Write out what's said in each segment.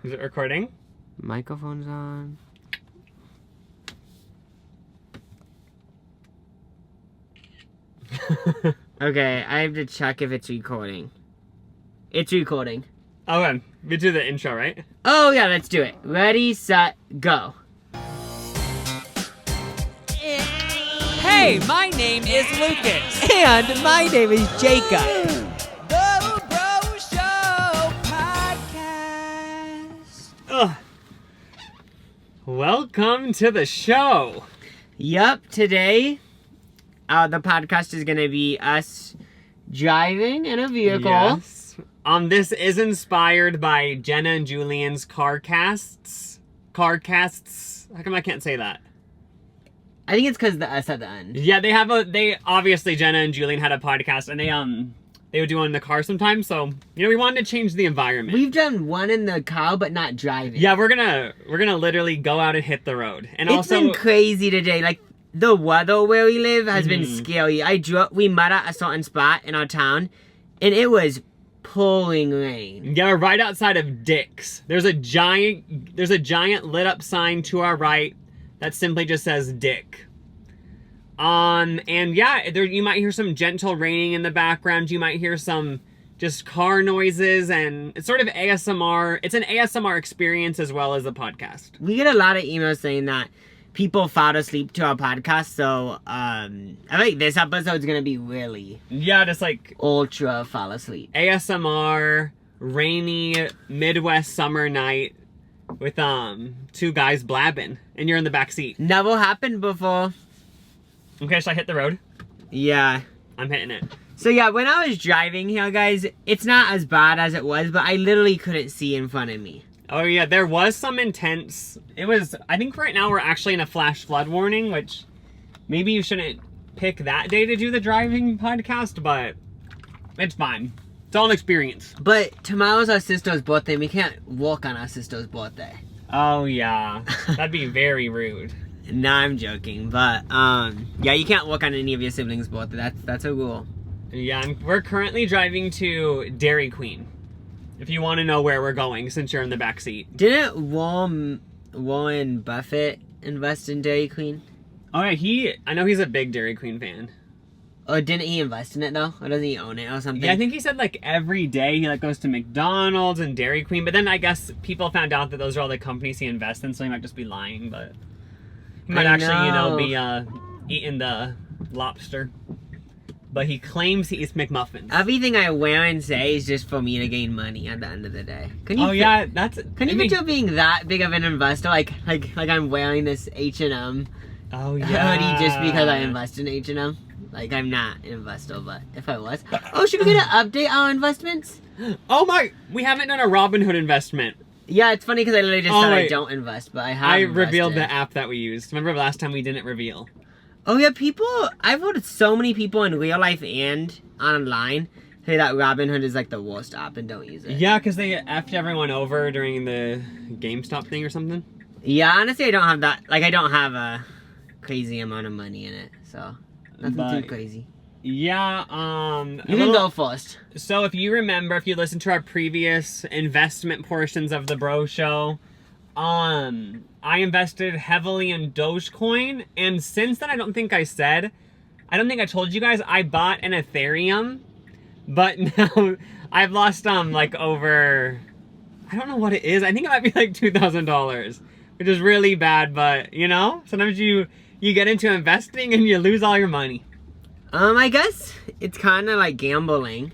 Is it recording? Microphone's on. Okay, I have to check if it's recording. It's recording. Okay, we do the intro, right? Oh yeah, let's do it. Ready, set, go. Hey, my name is Lucas. And my name is Jacob. The Bro Show Podcast. Ugh. Welcome to the show. Yup, today, the podcast is gonna be us driving in a vehicle. Yes. This is inspired by Jenna and Julian's Carcasts. How come I can't say that? I think it's because the S at the end. Yeah, they obviously Jenna and Julian had a podcast and they would do one in the car sometimes, so we wanted to change the environment. We've done one in the car, but not driving. Yeah, we're gonna literally go out and hit the road. And It's also been crazy today. Like, the weather where we live has been scary. We met at a certain spot in our town, and it was pouring rain. Yeah, we're right outside of Dick's. There's a giant lit up sign to our right that simply just says Dick. And yeah, you might hear some gentle raining in the background. You might hear some just car noises, and it's sort of ASMR. It's an ASMR experience as well as a podcast. We get a lot of emails saying that people fall asleep to our podcast, so I think this episode's gonna be really Yeah, just like ultra fall asleep. ASMR, rainy Midwest summer night with two guys blabbing, and you're in the back seat. Never happened before. Okay, should I hit the road? Yeah. I'm hitting it. So yeah, when I was driving here, guys, it's not as bad as it was, but I literally couldn't see in front of me. Oh yeah, there was some intense. I think right now we're actually in a flash flood warning, which maybe you shouldn't pick that day to do the driving podcast, but it's fine. It's all an experience. But tomorrow's our sister's birthday, and we can't walk on our sister's birthday. Oh yeah, that'd be very rude. Nah, I'm joking, but yeah, you can't walk on any of your siblings' birthday. That's a rule. Yeah, we're currently driving to Dairy Queen. If you want to know where we're going, since you're in the back seat. Didn't Warren Buffett invest in Dairy Queen? Oh yeah, I know he's a big Dairy Queen fan. Or didn't he invest in it though? Or doesn't he own it or something? Yeah, I think he said like every day he goes to McDonald's and Dairy Queen, but then I guess people found out that those are all the companies he invests in, so he might just be lying, but he might be eating the lobster. But he claims he eats McMuffins. Everything I wear and say is just for me to gain money at the end of the day. Can you picture being that big of an investor? Like I'm wearing this H&M hoodie just because I invest in H&M? Like, I'm not an investor, but if I was. Oh, should we get to update our investments? Oh my, we haven't done a Robinhood investment. Yeah, it's funny because I literally just said I don't invest, but I have I revealed the app that we used. Remember last time we didn't reveal? Oh yeah, I've heard so many people in real life and online say that Robinhood is like the worst app and don't use it. Yeah, because they effed everyone over during the GameStop thing or something. Yeah, honestly, I don't have that. Like, I don't have a crazy amount of money in it, so nothing too crazy. Yeah, you can go first. So if you remember, if you listen to our previous investment portions of the Bro Show, I invested heavily in Dogecoin, and since then I don't think I told you guys I bought an Ethereum, but now I've lost like over, I don't know what it is. I think it might be like $2,000, which is really bad, but sometimes you get into investing and you lose all your money. I guess it's kind of like gambling.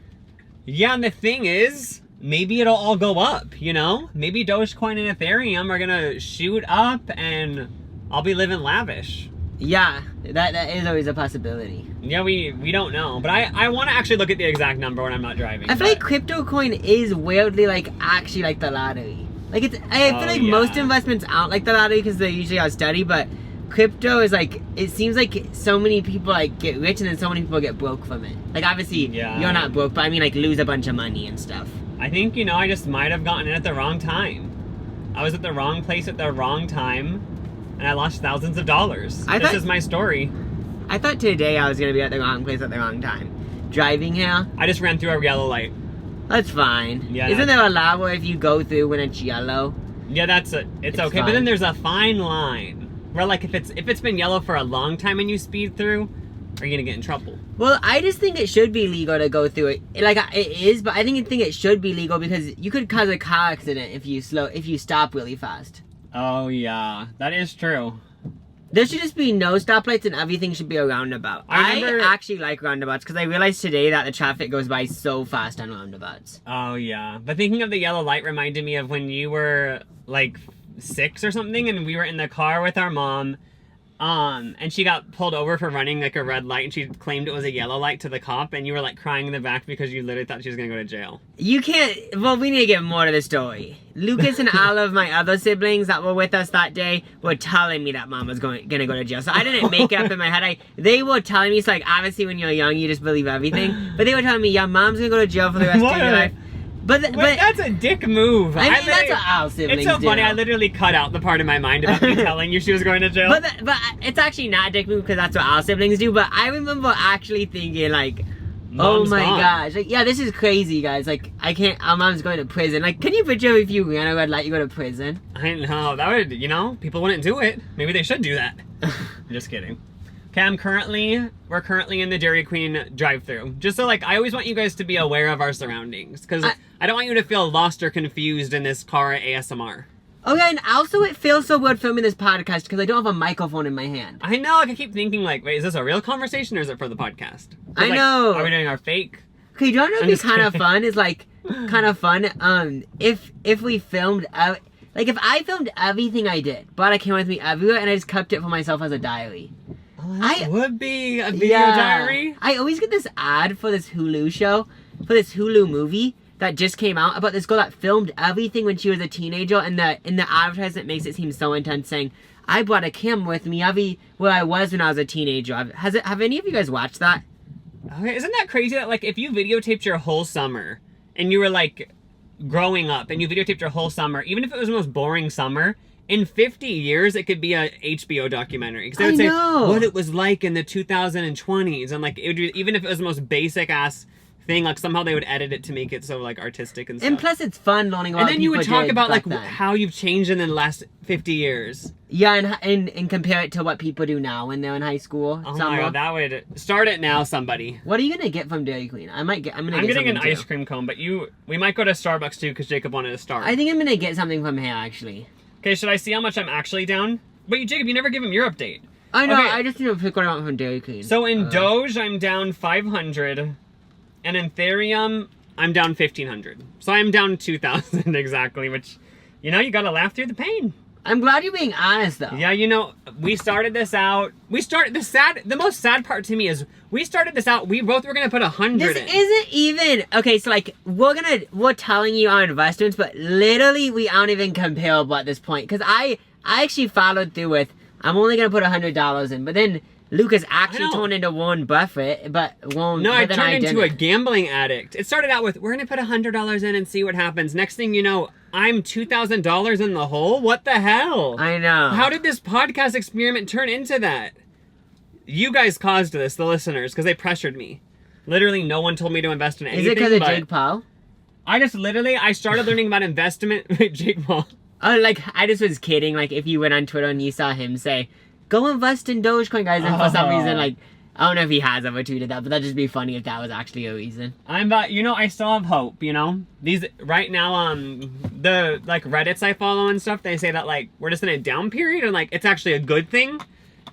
Yeah, and the thing is, maybe it'll all go up, Maybe Dogecoin and Ethereum are gonna shoot up and I'll be living lavish. Yeah, that is always a possibility. Yeah, we don't know. But I want to actually look at the exact number when I'm not driving. I feel like crypto coin is weirdly actually like the lottery. I feel like most investments aren't like the lottery because they usually are steady, but crypto is it seems like so many people get rich and then so many people get broke from it. Like, obviously you're not broke, but I mean lose a bunch of money and stuff. I think, I just might have gotten in at the wrong time. I was at the wrong place at the wrong time, and I lost thousands of dollars. This is my story. I thought today I was going to be at the wrong place at the wrong time. Driving here. I just ran through a yellow light. That's fine. Yeah, Isn't there a law where if you go through when it's yellow? Yeah, it's okay. fine. But then there's a fine line where, like, if it's been yellow for a long time and you speed through, are you gonna get in trouble? Well, I just think it should be legal to go through it. Like, it is, but I think it should be legal because you could cause a car accident if you stop really fast. Oh yeah, that is true. There should just be no stoplights and everything should be a roundabout. I actually like roundabouts because I realized today that the traffic goes by so fast on roundabouts. Oh yeah, but thinking of the yellow light reminded me of when you were like 6 or something, and we were in the car with our mom, and she got pulled over for running like a red light, and she claimed it was a yellow light to the cop, and you were like crying in the back because you literally thought she was gonna go to jail. You can't. Well, we need to get more to the story. Lucas and all of my other siblings that were with us that day were telling me that mom was gonna go to jail. So I didn't make it up in my head. They were telling me, it's like, obviously when you're young, you just believe everything. But they were telling me, yeah, mom's gonna go to jail for the rest of your life. But that's a dick move. I mean, that's what all siblings do. It's so funny. do. I literally cut out the part of my mind about me telling you she was going to jail. But it's actually not a dick move because that's what all siblings do. But I remember actually thinking, like, Mom's oh my gone. gosh, like, yeah, this is crazy, guys. Like, our mom's going to prison. Like, can you picture if you ran a red light, you go to prison? I know that would, people wouldn't do it. Maybe they should do that. Just kidding. Okay, we're currently in the Dairy Queen drive-thru. Just so, like, I always want you guys to be aware of our surroundings, because I don't want you to feel lost or confused in this car ASMR. Okay, and also it feels so weird filming this podcast because I don't have a microphone in my hand. I know, like, I keep thinking, like, wait, is this a real conversation or is it for the podcast? I know. Are we doing our fake? Okay, you know what would be kind of fun? Is, like, kind of fun, if we filmed, like, if I filmed everything I did, brought a camera with me everywhere, and I just kept it for myself as a diary. That would be a video diary. I always get this ad for this Hulu show, for this Hulu movie that just came out about this girl that filmed everything when she was a teenager, and in the advertisement makes it seem so intense, saying, I brought a camera with me where I was when I was a teenager. Have any of you guys watched that? Okay, isn't that crazy that, like, if you videotaped your whole summer and you were, like, growing up and you videotaped your whole summer, even if it was the most boring summer, in 50 years, it could be a HBO documentary. Because they would say what it was like in the 2020s. And, like, it would be, even if it was the most basic-ass thing, like, somehow they would edit it to make it so, like, artistic and stuff. And plus, it's fun learning about and then you would talk about, like, then. how you've changed in the last 50 years. Yeah, and compare it to what people do now when they're in high school. Oh my god, that would... Start it now, somebody. What are you gonna get from Dairy Queen? I'm getting an ice cream cone, but we might go to Starbucks, too, because Jacob wanted to start. I think I'm gonna get something from here, actually. Okay, should I see how much I'm actually down? Wait, Jacob, you never give him your update. I know, okay. I just need to pick what I want from Dairy Queen. So in Doge, I'm down 500, and in Ethereum, I'm down 1,500. So I'm down 2,000 exactly, which, you gotta laugh through the pain. I'm glad you're being honest, though. Yeah, we started this out. The most sad part to me is we started this out. We both were gonna put 100 This in. isn't even okay. So like we're telling you our investments, but literally we aren't even comparable at this point. Because I actually followed through with I'm only gonna put $100 in, but then Lucas actually turned into Warren Buffett, but won't. No, I turned into a gambling addict. It started out with we're gonna put $100 in and see what happens. Next thing you know, I'm $2,000 in the hole. What the hell? I know. How did this podcast experiment turn into that? You guys caused this, the listeners, because they pressured me. Literally, no one told me to invest in anything. Is it because of Jake Paul? I started learning about investment with Jake Paul. Oh, like, I just was kidding. Like, if you went on Twitter and you saw him say, go invest in Dogecoin, guys. And for some reason, like, I don't know if he has ever tweeted that, but that'd just be funny if that was actually a reason. I still have hope, These, right now, the, like, Reddits I follow and stuff, they say that, like, we're just in a down period, and, like, it's actually a good thing,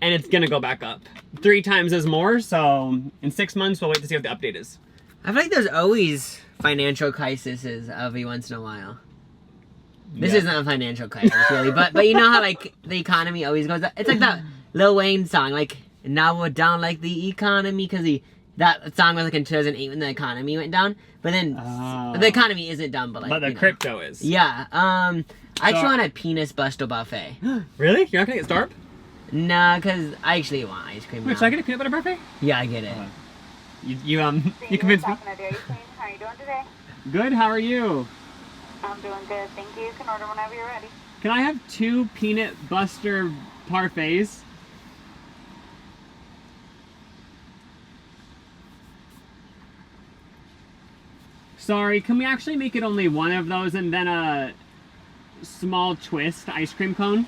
and it's gonna go back up 3 times as more, so in 6 months, we'll wait to see what the update is. I feel like there's always financial crises every once in a while. This isn't a financial crisis, really, but you know how, like, the economy always goes up? It's like that Lil Wayne song, like, now we're down like the economy, because that song was like in 2008 when the economy went down, but then the economy isn't down, but like, but the crypto is. Yeah, I actually want a penis buster buffet. Really? You're not gonna get Starb? Nah, because I actually want ice cream. Wait, should I get a peanut butter buffet? Yeah, I get it. You convinced me. How are you doing today? Good, how are you? I'm doing good, thank you. You can order whenever you're ready. Can I have 2 peanut buster parfaits? Sorry, can we actually make it only one of those and then a small twist ice cream cone?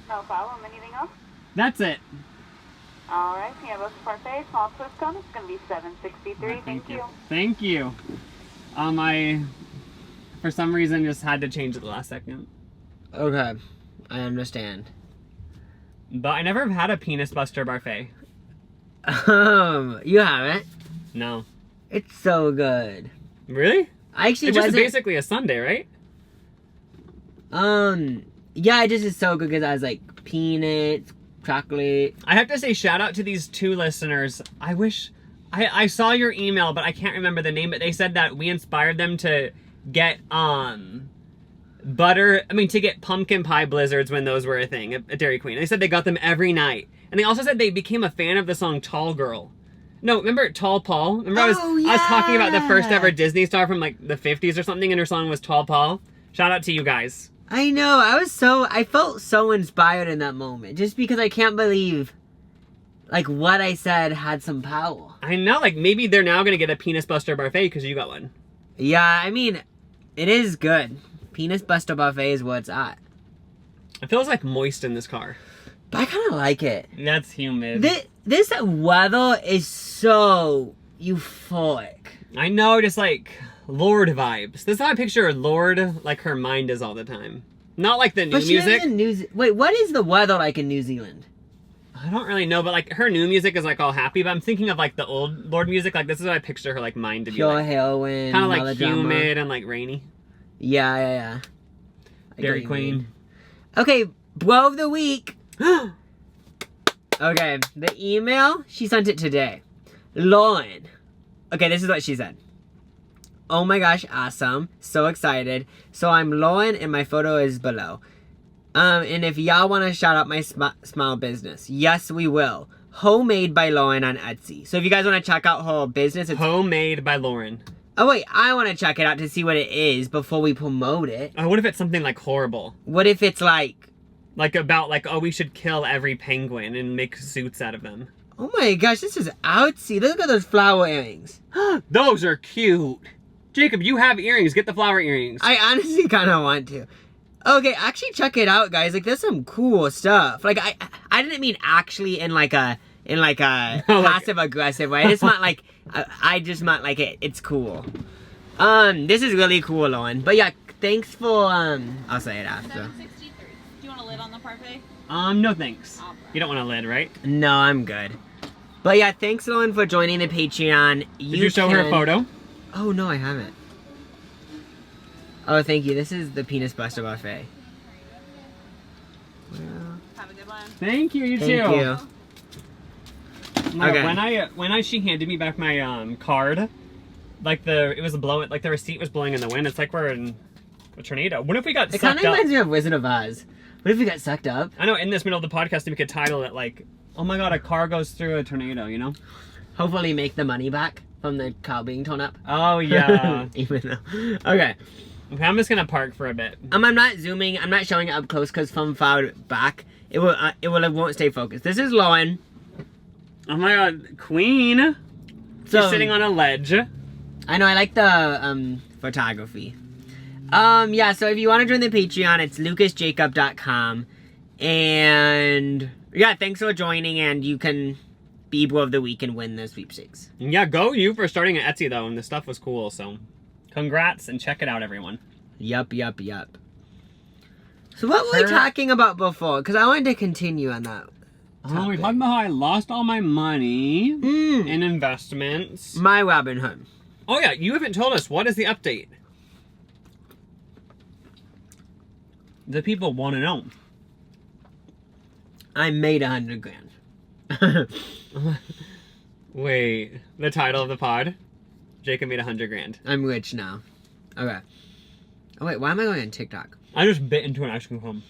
No problem. Anything else? That's it. All right. Peanut butter parfait, small twist cone. It's going to be $7.63. Thank you. Thank you. I, for some reason, just had to change it the last second. Okay, I understand. But I never have had a Penis Buster parfait. You haven't? No. It's so good. Really? I actually It's just wasn't. basically a sundae, right? Yeah, it just is so good because it has like peanuts, chocolate. I have to say shout out to these 2 listeners. I wish I saw your email, but I can't remember the name, but they said that we inspired them to get to get pumpkin pie blizzards when those were a thing at Dairy Queen. They said they got them every night. And they also said they became a fan of the song Tall Girl. No, remember Tall Paul? Remember I was talking about the first ever Disney star from like the 50s or something, and her song was Tall Paul? Shout out to you guys. I know, I felt so inspired in that moment. Just because I can't believe, like, what I said had some power. I know, like, maybe they're now gonna get a Penis Buster parfait because you got one. Yeah, I mean, it is good. Penis Buster Buffet is where it's at. It feels like moist in this car. But I kind of like it. That's humid. This weather is so euphoric. I know, just like Lorde vibes. This is how I picture Lorde, like her mind is all the time. Not like the new music. Wait, what is the weather like in New Zealand? I don't really know, but like her new music is like all happy. But I'm thinking of like the old Lorde music. Like this is what I picture her like mind to be Pure like. heroin. Kind of like humid and like rainy. Yeah. Dairy Queen. Okay, bro of the week. Okay, the email, she sent it today. Lauren. Okay, this is what she said. Oh my gosh, awesome. So excited. So I'm Lauren and my photo is below. And if y'all want to shout out my small business, yes, we will. Homemade by Lauren on Etsy. So if you guys want to check out her business, it's Homemade by Lauren. Oh wait, I want to check it out to see what it is before we promote it. Oh, what if it's something like horrible? What if it's like about like, oh, we should kill every penguin and make suits out of them. Oh my gosh, this is outsy. Look at those flower earrings. Those are cute. Jacob, you have earrings. Get the flower earrings. I honestly kind of want to. Okay, actually check it out, guys. Like, there's some cool stuff. Like, I didn't mean actually in like a passive aggressive way. I just meant like, I just meant like it's cool. This is really cool, Lauren. But yeah, thanks for I'll say it after. $7.63. Do you want a lid on the parfait? No thanks. Oh, You don't want a lid, right? No, I'm good. But yeah, thanks, Lauren, for joining the Patreon. Did you show her a photo? Oh no, I haven't. Oh, thank you. This is the Penis Buster Buffet. Have a good one. Thank you. You Thank too. you. Okay. When she handed me back my card, like the receipt was blowing in the wind. It's like we're in a tornado. What if we got It kind sucked of up? reminds me of Wizard of Oz. What if we got sucked up? I know. In this middle of the podcast, we could title it like, "Oh my God, a car goes through a tornado." You know? Hopefully, make the money back from the car being torn up. Oh yeah. Even though. Okay. Okay, I'm just gonna park for a bit. I'm not zooming. I'm not showing it up close because from far back, it won't stay focused. This is Lauren. Oh my God, Queen. So She's sitting on a ledge. I know. I like the photography. Yeah. So if you want to join the Patreon, it's lucasjacob.com. And yeah, thanks for joining. And you can be Bro of the Week and win the sweepstakes. Yeah, go you for starting at Etsy though, and the stuff was cool. So, congrats and check it out, everyone. Yup. So what were we talking about before? Because I wanted to continue on that. Oh, we talked about how I lost all my money in investments. My Robin Hood. Oh yeah, you haven't told us. What is the update? The people want to know. I made $100,000. Wait, the title of the pod? Jacob made $100,000. I'm rich now. Okay. Oh wait, why am I going on TikTok? I just bit into an ice cream cone.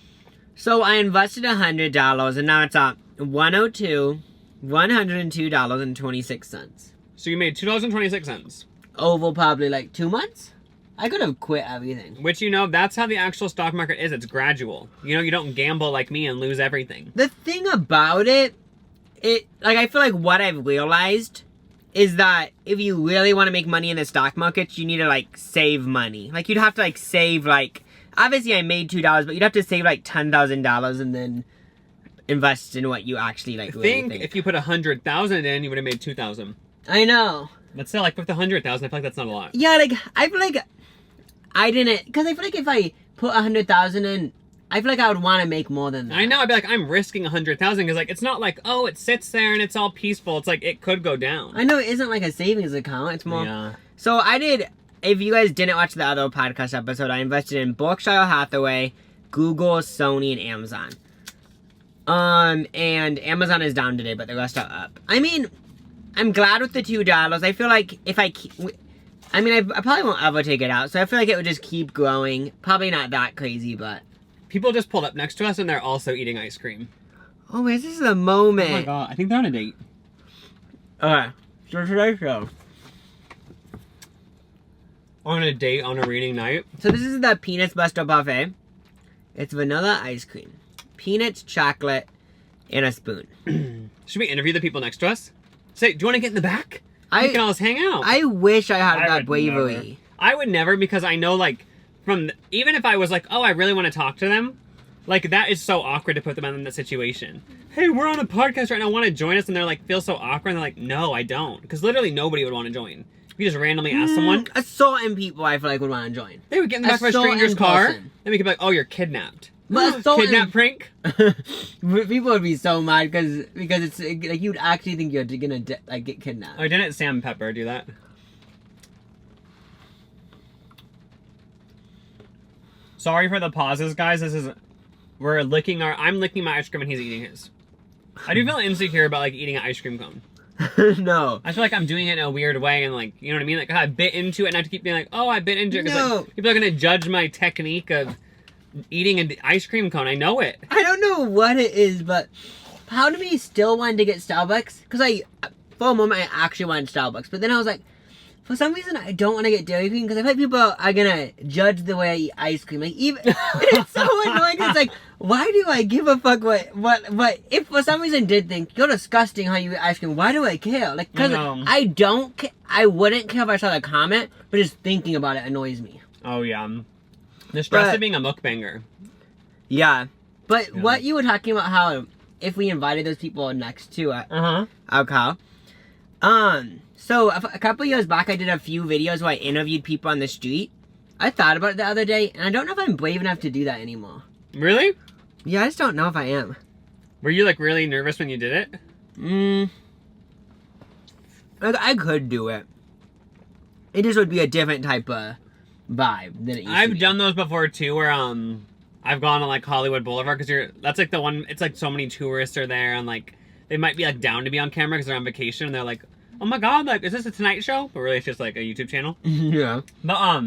So I invested $100 and now it's at $102.26. So you made $2.26. Over probably like 2 months? I could have quit everything. Which, you know, that's how the actual stock market is. It's gradual. You know, you don't gamble like me and lose everything. The thing about it, like I feel like what I've realized is that if you really want to make money in the stock market, you need to like save money. Like you'd have to like save like, obviously I made $2, but you'd have to save like $10,000 and then invest in what you actually like. I think if you put 100,000 in, you would have made 2,000. I know. But still, like with 100,000, I feel like that's not a lot. Yeah, like I feel like I didn't, because I feel like if I put 100,000 in, I feel like I would want to make more than that. I know. I'd be like, I'm risking 100,000 because like it's not like, oh, it sits there and it's all peaceful. It's like it could go down. I know it isn't like a savings account. It's more. Yeah. So I did. If you guys didn't watch the other podcast episode, I invested in Berkshire Hathaway, Google, Sony, and Amazon. And Amazon is down today, but the rest are up. I mean, I'm glad with the $2. I feel like if I probably won't ever take it out, so I feel like it would just keep growing. Probably not that crazy, but. People just pulled up next to us and they're also eating ice cream. Oh, man, this is a moment. Oh my god, I think they're on a date. Okay, so today's show. On a date on a reading night. So this is the Peanuts Buster Buffet. It's vanilla ice cream, peanuts, chocolate, and a spoon. Should we interview the people next to us? Say, do you want to get in the back? We can all just hang out. I wish I had that would bravery. never. I would never, because I know, like, even if I was like, oh, I really want to talk to them, like, that is so awkward to put them in that situation. Hey, we're on a podcast right now, want to join us? And they're like, feel so awkward, and they're like, no, I don't. Because literally nobody would want to join. If you just randomly ask someone. Certain people I feel like would want to join. They would get in the back of a stranger's car, then we could be like, oh, you're kidnapped. But kidnap prank? People would be so mad because it's like you'd actually think you're gonna like get kidnapped. Oh, didn't Sam Pepper do that? Sorry for the pauses, guys. I'm licking my ice cream and he's eating his. I do feel insecure about like eating an ice cream cone. No. I feel like I'm doing it in a weird way and like, you know what I mean? Like I bit into it and I have to keep being like, oh, I bit into it. Because like, people are gonna judge my technique of eating an ice cream cone. I know it. I don't know what it is, but part of me still wanted to get Starbucks. Because for a moment, I actually wanted Starbucks. But then I was like, for some reason, I don't want to get Dairy Queen because I feel like people are gonna judge the way I eat ice cream. Like even it's so annoying. It's like, why do I give a fuck what? If for some reason did think you're disgusting how you eat ice cream, why do I care? Like because I wouldn't care if I saw the comment, but just thinking about it annoys me. Oh yeah, the stress of being a mukbanger. Yeah, but what you were talking about how if we invited those people next to our car, so a couple years back, I did a few videos where I interviewed people on the street. I thought about it the other day, and I don't know if I'm brave enough to do that anymore. Really? Yeah, I just don't know if I am. Were you like really nervous when you did it? I could do it. It just would be a different type of vibe than it used to I've be. done those before too, where I've gone on like Hollywood Boulevard because that's like the one. It's like so many tourists are there, and like they might be like down to be on camera because they're on vacation, and they're like, oh my god, like, is this a Tonight Show? But really, it's just like a YouTube channel. Yeah. But,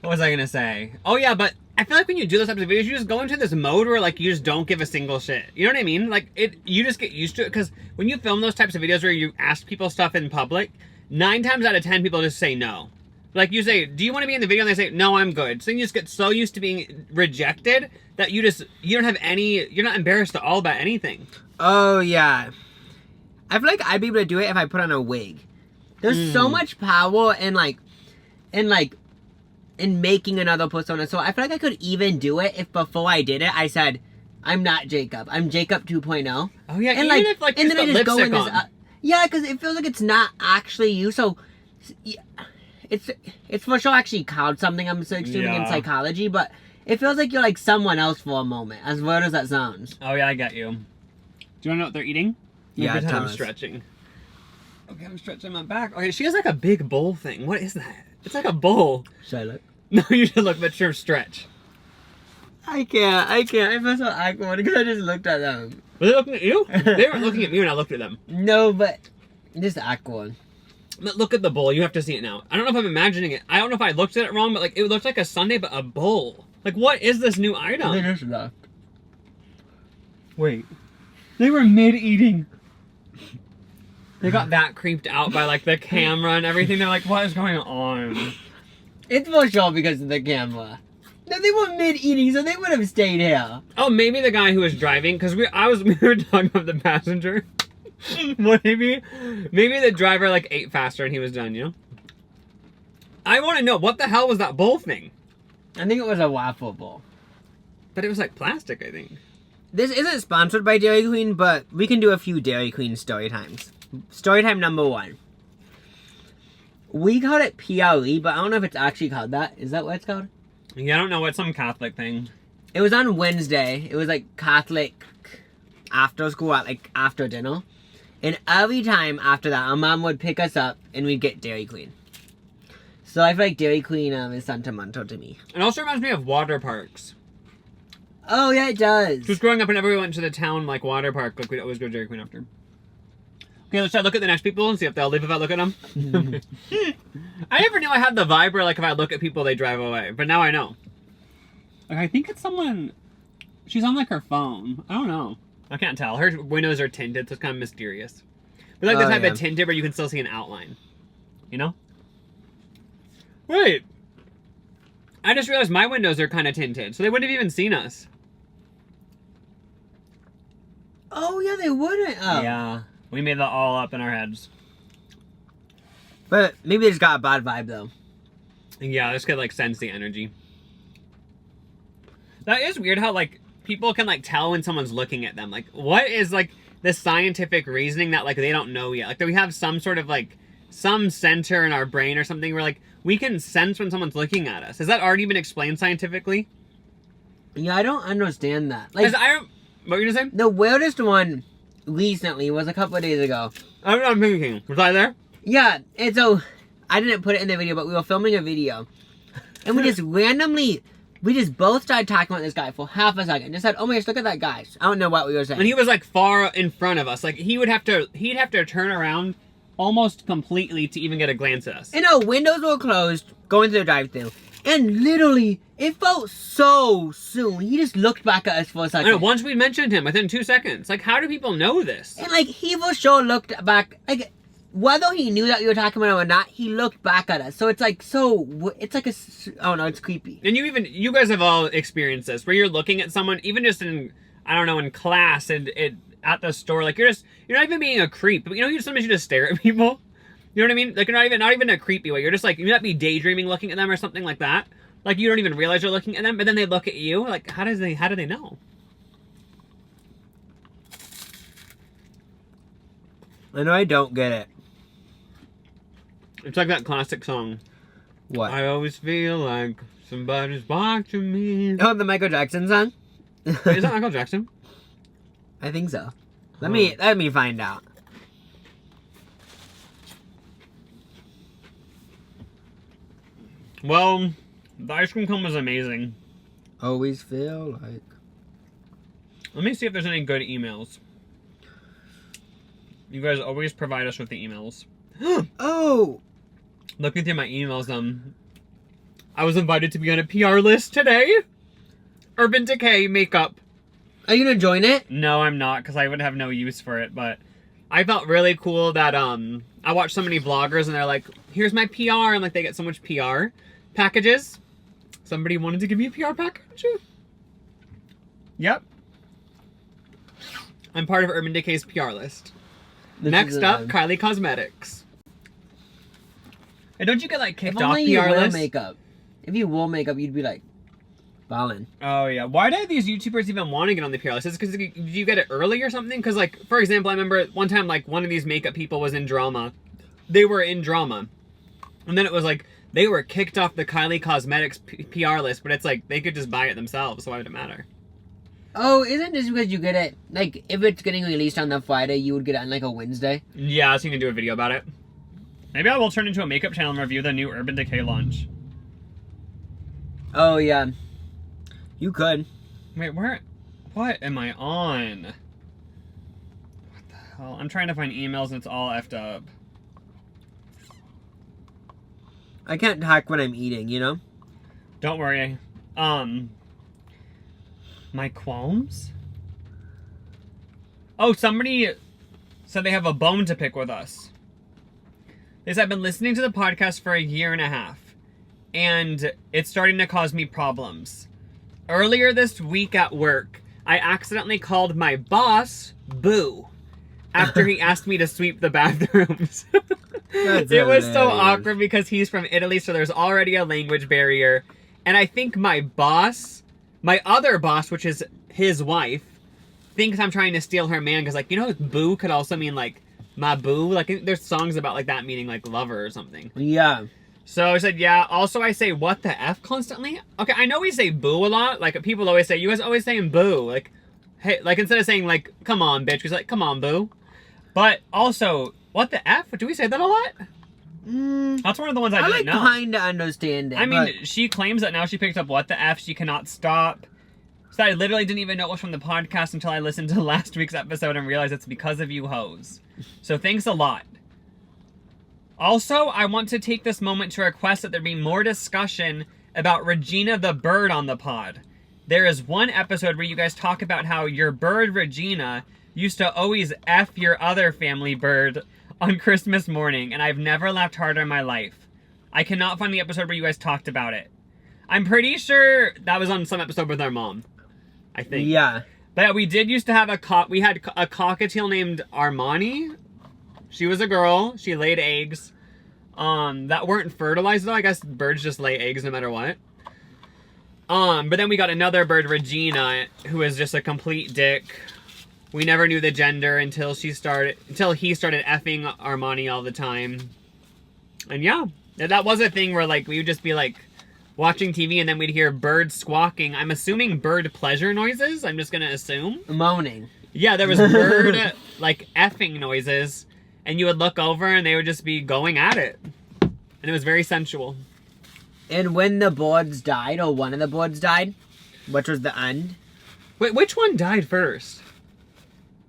what was I gonna say? Oh yeah, but I feel like when you do those types of videos, you just go into this mode where, like, you just don't give a single shit. You know what I mean? Like, you just get used to it, because when you film those types of videos where you ask people stuff in public, 9 times out of 10 people just say no. Like, you say, do you want to be in the video? And they say, no, I'm good. So you just get so used to being rejected that you don't have you're not embarrassed at all about anything. Oh, yeah. I feel like I'd be able to do it if I put on a wig. There's so much power in making another persona. So I feel like I could even do it if before I did it, I said, I'm not Jacob. I'm Jacob 2.0. Oh, yeah. And even if, like, and then I just go in this... on. yeah, because it feels like it's not actually you. So... Yeah, it's for sure actually called something I'm so assuming in psychology, but it feels like you're like someone else for a moment, as weird as that sounds. Oh yeah, I get you. Do you want to know what they're eating? Yeah, I'm stretching. Okay, I'm stretching my back. Okay, she has like a big bowl thing. What is that? It's like a bowl. Should I look? No, you should look, but sure, stretch. I can't. I feel so awkward because I just looked at them. Were they looking at you? They weren't looking at me when I looked at them. No, but just awkward. But look at the bowl. You have to see it now. I don't know if I'm imagining it. I don't know if I looked at it wrong, but like it looked like a sundae, but a bowl. Like, what is this new item? They just left. Wait. They were mid-eating. They got that creeped out by like the camera and everything. They're like, what is going on? It's for sure because of the camera. No, they were mid-eating, so they would have stayed here. Oh, maybe the guy who was driving, because we were talking about the passenger. Well, maybe the driver like ate faster and he was done, you know? I want to know, what the hell was that bowl thing? I think it was a waffle bowl. But it was like plastic, I think. This isn't sponsored by Dairy Queen, but we can do a few Dairy Queen story times. Story time number 1. We called it PLE, but I don't know if it's actually called that. Is that what it's called? Yeah, I don't know, what's some Catholic thing? It was on Wednesday. It was like Catholic after school at like after dinner. And every time after that, our mom would pick us up and we'd get Dairy Queen. So I feel like Dairy Queen is sentimental to me. It also reminds me of water parks. Oh yeah, it does. Just growing up, whenever we went to the town like water park, like we'd always go to Dairy Queen after. Okay, let's try to look at the next people and see if they'll leave if I look at them. I never knew I had the vibe where like if I look at people, they drive away. But now I know. Like, I think it's someone. She's on like her phone. I don't know. I can't tell. Her windows are tinted, so it's kind of mysterious. But like the type of tinted where you can still see an outline. You know? Wait. I just realized my windows are kind of tinted, so they wouldn't have even seen us. Oh yeah, they wouldn't. Oh. Yeah. We made that all up in our heads. But maybe they just got a bad vibe though. Yeah, I just could like sense the energy. That is weird how like people can like tell when someone's looking at them. Like, what is like the scientific reasoning that like they don't know yet? Like, do we have some sort of like some center in our brain or something where like we can sense when someone's looking at us? Has that already been explained scientifically? Yeah, I don't understand that. Like, what were you gonna say? The weirdest one recently was a couple of days ago. I'm thinking. Was I there? Yeah, and so I didn't put it in the video, but we were filming a video, and we just both started talking about this guy for half a second. Just said, "Oh my gosh, look at that guy." I don't know what we were saying. And he was like far in front of us. Like he'd have to turn around almost completely to even get a glance at us. And our windows were closed, going through the drive-thru. And literally, it felt so soon. He just looked back at us for a second. I know, once we mentioned him, within 2 seconds. Like, how do people know this? And like, he for sure looked back, like, whether he knew that we were talking about him or not, he looked back at us. So it's like, it's like I don't know, it's creepy. And you guys have all experienced this, where you're looking at someone, even just in, I don't know, in class and at the store, like you're not even being a creep, but sometimes you just stare at people. You know what I mean? Like, you're not even a creepy way. You're just like, you might be daydreaming looking at them or something like that. Like, you don't even realize you're looking at them, but then they look at you. Like, how do they know? I know I don't get it. It's like that classic song. What? I always feel like somebody's watching me. Oh, the Michael Jackson song? Is that Michael Jackson? I think so. Let me find out. Well, the ice cream cone was amazing. Always feel like. Let me see if there's any good emails. You guys always provide us with the emails. Oh! Looking through my emails, I was invited to be on a PR list today. Urban Decay makeup. Are you gonna join it? No, I'm not, because I would have no use for it, but I felt really cool that, I watched so many vloggers and they're like, here's my PR, and like they get so much PR packages. Somebody wanted to give me a PR package. Yep. I'm part of Urban Decay's PR list. Next up, Kylie Cosmetics. And don't you get like kicked off PR list? Makeup. If you wore makeup, you'd be like balling. Oh yeah. Why did these YouTubers even want to get on the PR list? Is it because you get it early or something? Because like, for example, I remember one time like one of these makeup people was in drama. They were in drama. And then it was like, they were kicked off the Kylie Cosmetics PR list, but it's like, they could just buy it themselves, so why would it matter? Oh, isn't this because you get it, like, if it's getting released on the Friday, you would get it on, like, a Wednesday? Yeah, so you can do a video about it. Maybe I will turn into a makeup channel and review the new Urban Decay launch. Oh, yeah. You could. Wait, what am I on? What the hell? I'm trying to find emails and it's all effed up. I can't talk when I'm eating, you know? Don't worry. My qualms? Oh, somebody said they have a bone to pick with us. They said, I've been listening to the podcast for 1.5 years, and it's starting to cause me problems. Earlier this week at work, I accidentally called my boss Boo. after he asked me to sweep the bathrooms. That's It was so hilarious. awkward because he's from Italy, so there's already a language barrier. And I think my other boss, which is his wife, thinks I'm trying to steal her man because, like, you know, boo could also mean, like, my boo. Like, there's songs about, like, that meaning, like, lover or something. Yeah. So I said, yeah. Also, I say, what the F constantly? Okay, I know we say boo a lot. Like, people always say, you guys always saying boo. Like, hey, like, instead of saying, like, come on, bitch, we say, like, come on, boo. But also, what the F? Do we say that a lot? That's one of the ones I didn't know. Kind of understand it. I mean, she claims that now she picked up what the F, she cannot stop. So I literally didn't even know it was from the podcast until I listened to last week's episode and realized it's because of you hoes. So thanks a lot. Also, I want to take this moment to request that there be more discussion about Regina the bird on the pod. There is one episode where you guys talk about how your bird Regina used to always F your other family bird on Christmas morning, and I've never laughed harder in my life. I cannot find the episode where you guys talked about it. I'm pretty sure that was on some episode with our mom, I think. Yeah. But we did used to have we had a cockatiel named Armani. She was a girl. She laid eggs. That weren't fertilized though. I guess birds just lay eggs no matter what. But then we got another bird, Regina, who was just a complete dick. We never knew the gender until he started effing Armani all the time. And yeah, that was a thing where, like, we would just be like watching TV and then we'd hear birds squawking. I'm assuming bird pleasure noises. I'm just gonna assume. Moaning. Yeah, there was bird like effing noises, and you would look over and they would just be going at it, and it was very sensual. And when the boards died, or one of the boards died, which was the end. Wait, which one died first?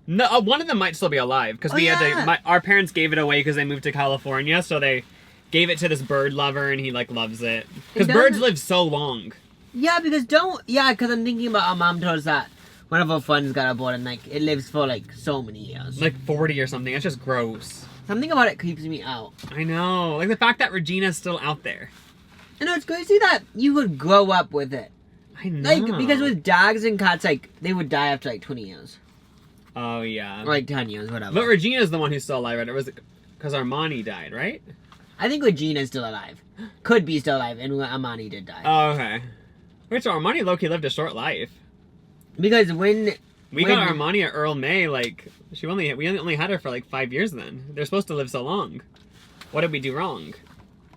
No, one of them might still be alive because our parents gave it away because they moved to California, so they gave it to this bird lover, and he like loves it because birds live so long. Yeah, because I'm thinking about our mom told us that one of our friends got a board and like it lives for like so many years, Like 40 or something. It's just gross. Something about it creeps me out. I know, like the fact that Regina's still out there. I know, it's crazy that you would grow up with it. I know. Like, because with dogs and cats, like, they would die after like 20 years. Oh yeah. Or like 10 years, whatever. But Regina's the one who's still alive, right? Or was it because Armani died, right? I think Regina's still alive. Could be still alive, and Armani did die. Oh, okay. Which Armani low-key lived a short life. Because when We got Armani at Earl May, like, we only had her for like 5 years then. They're supposed to live so long. What did we do wrong?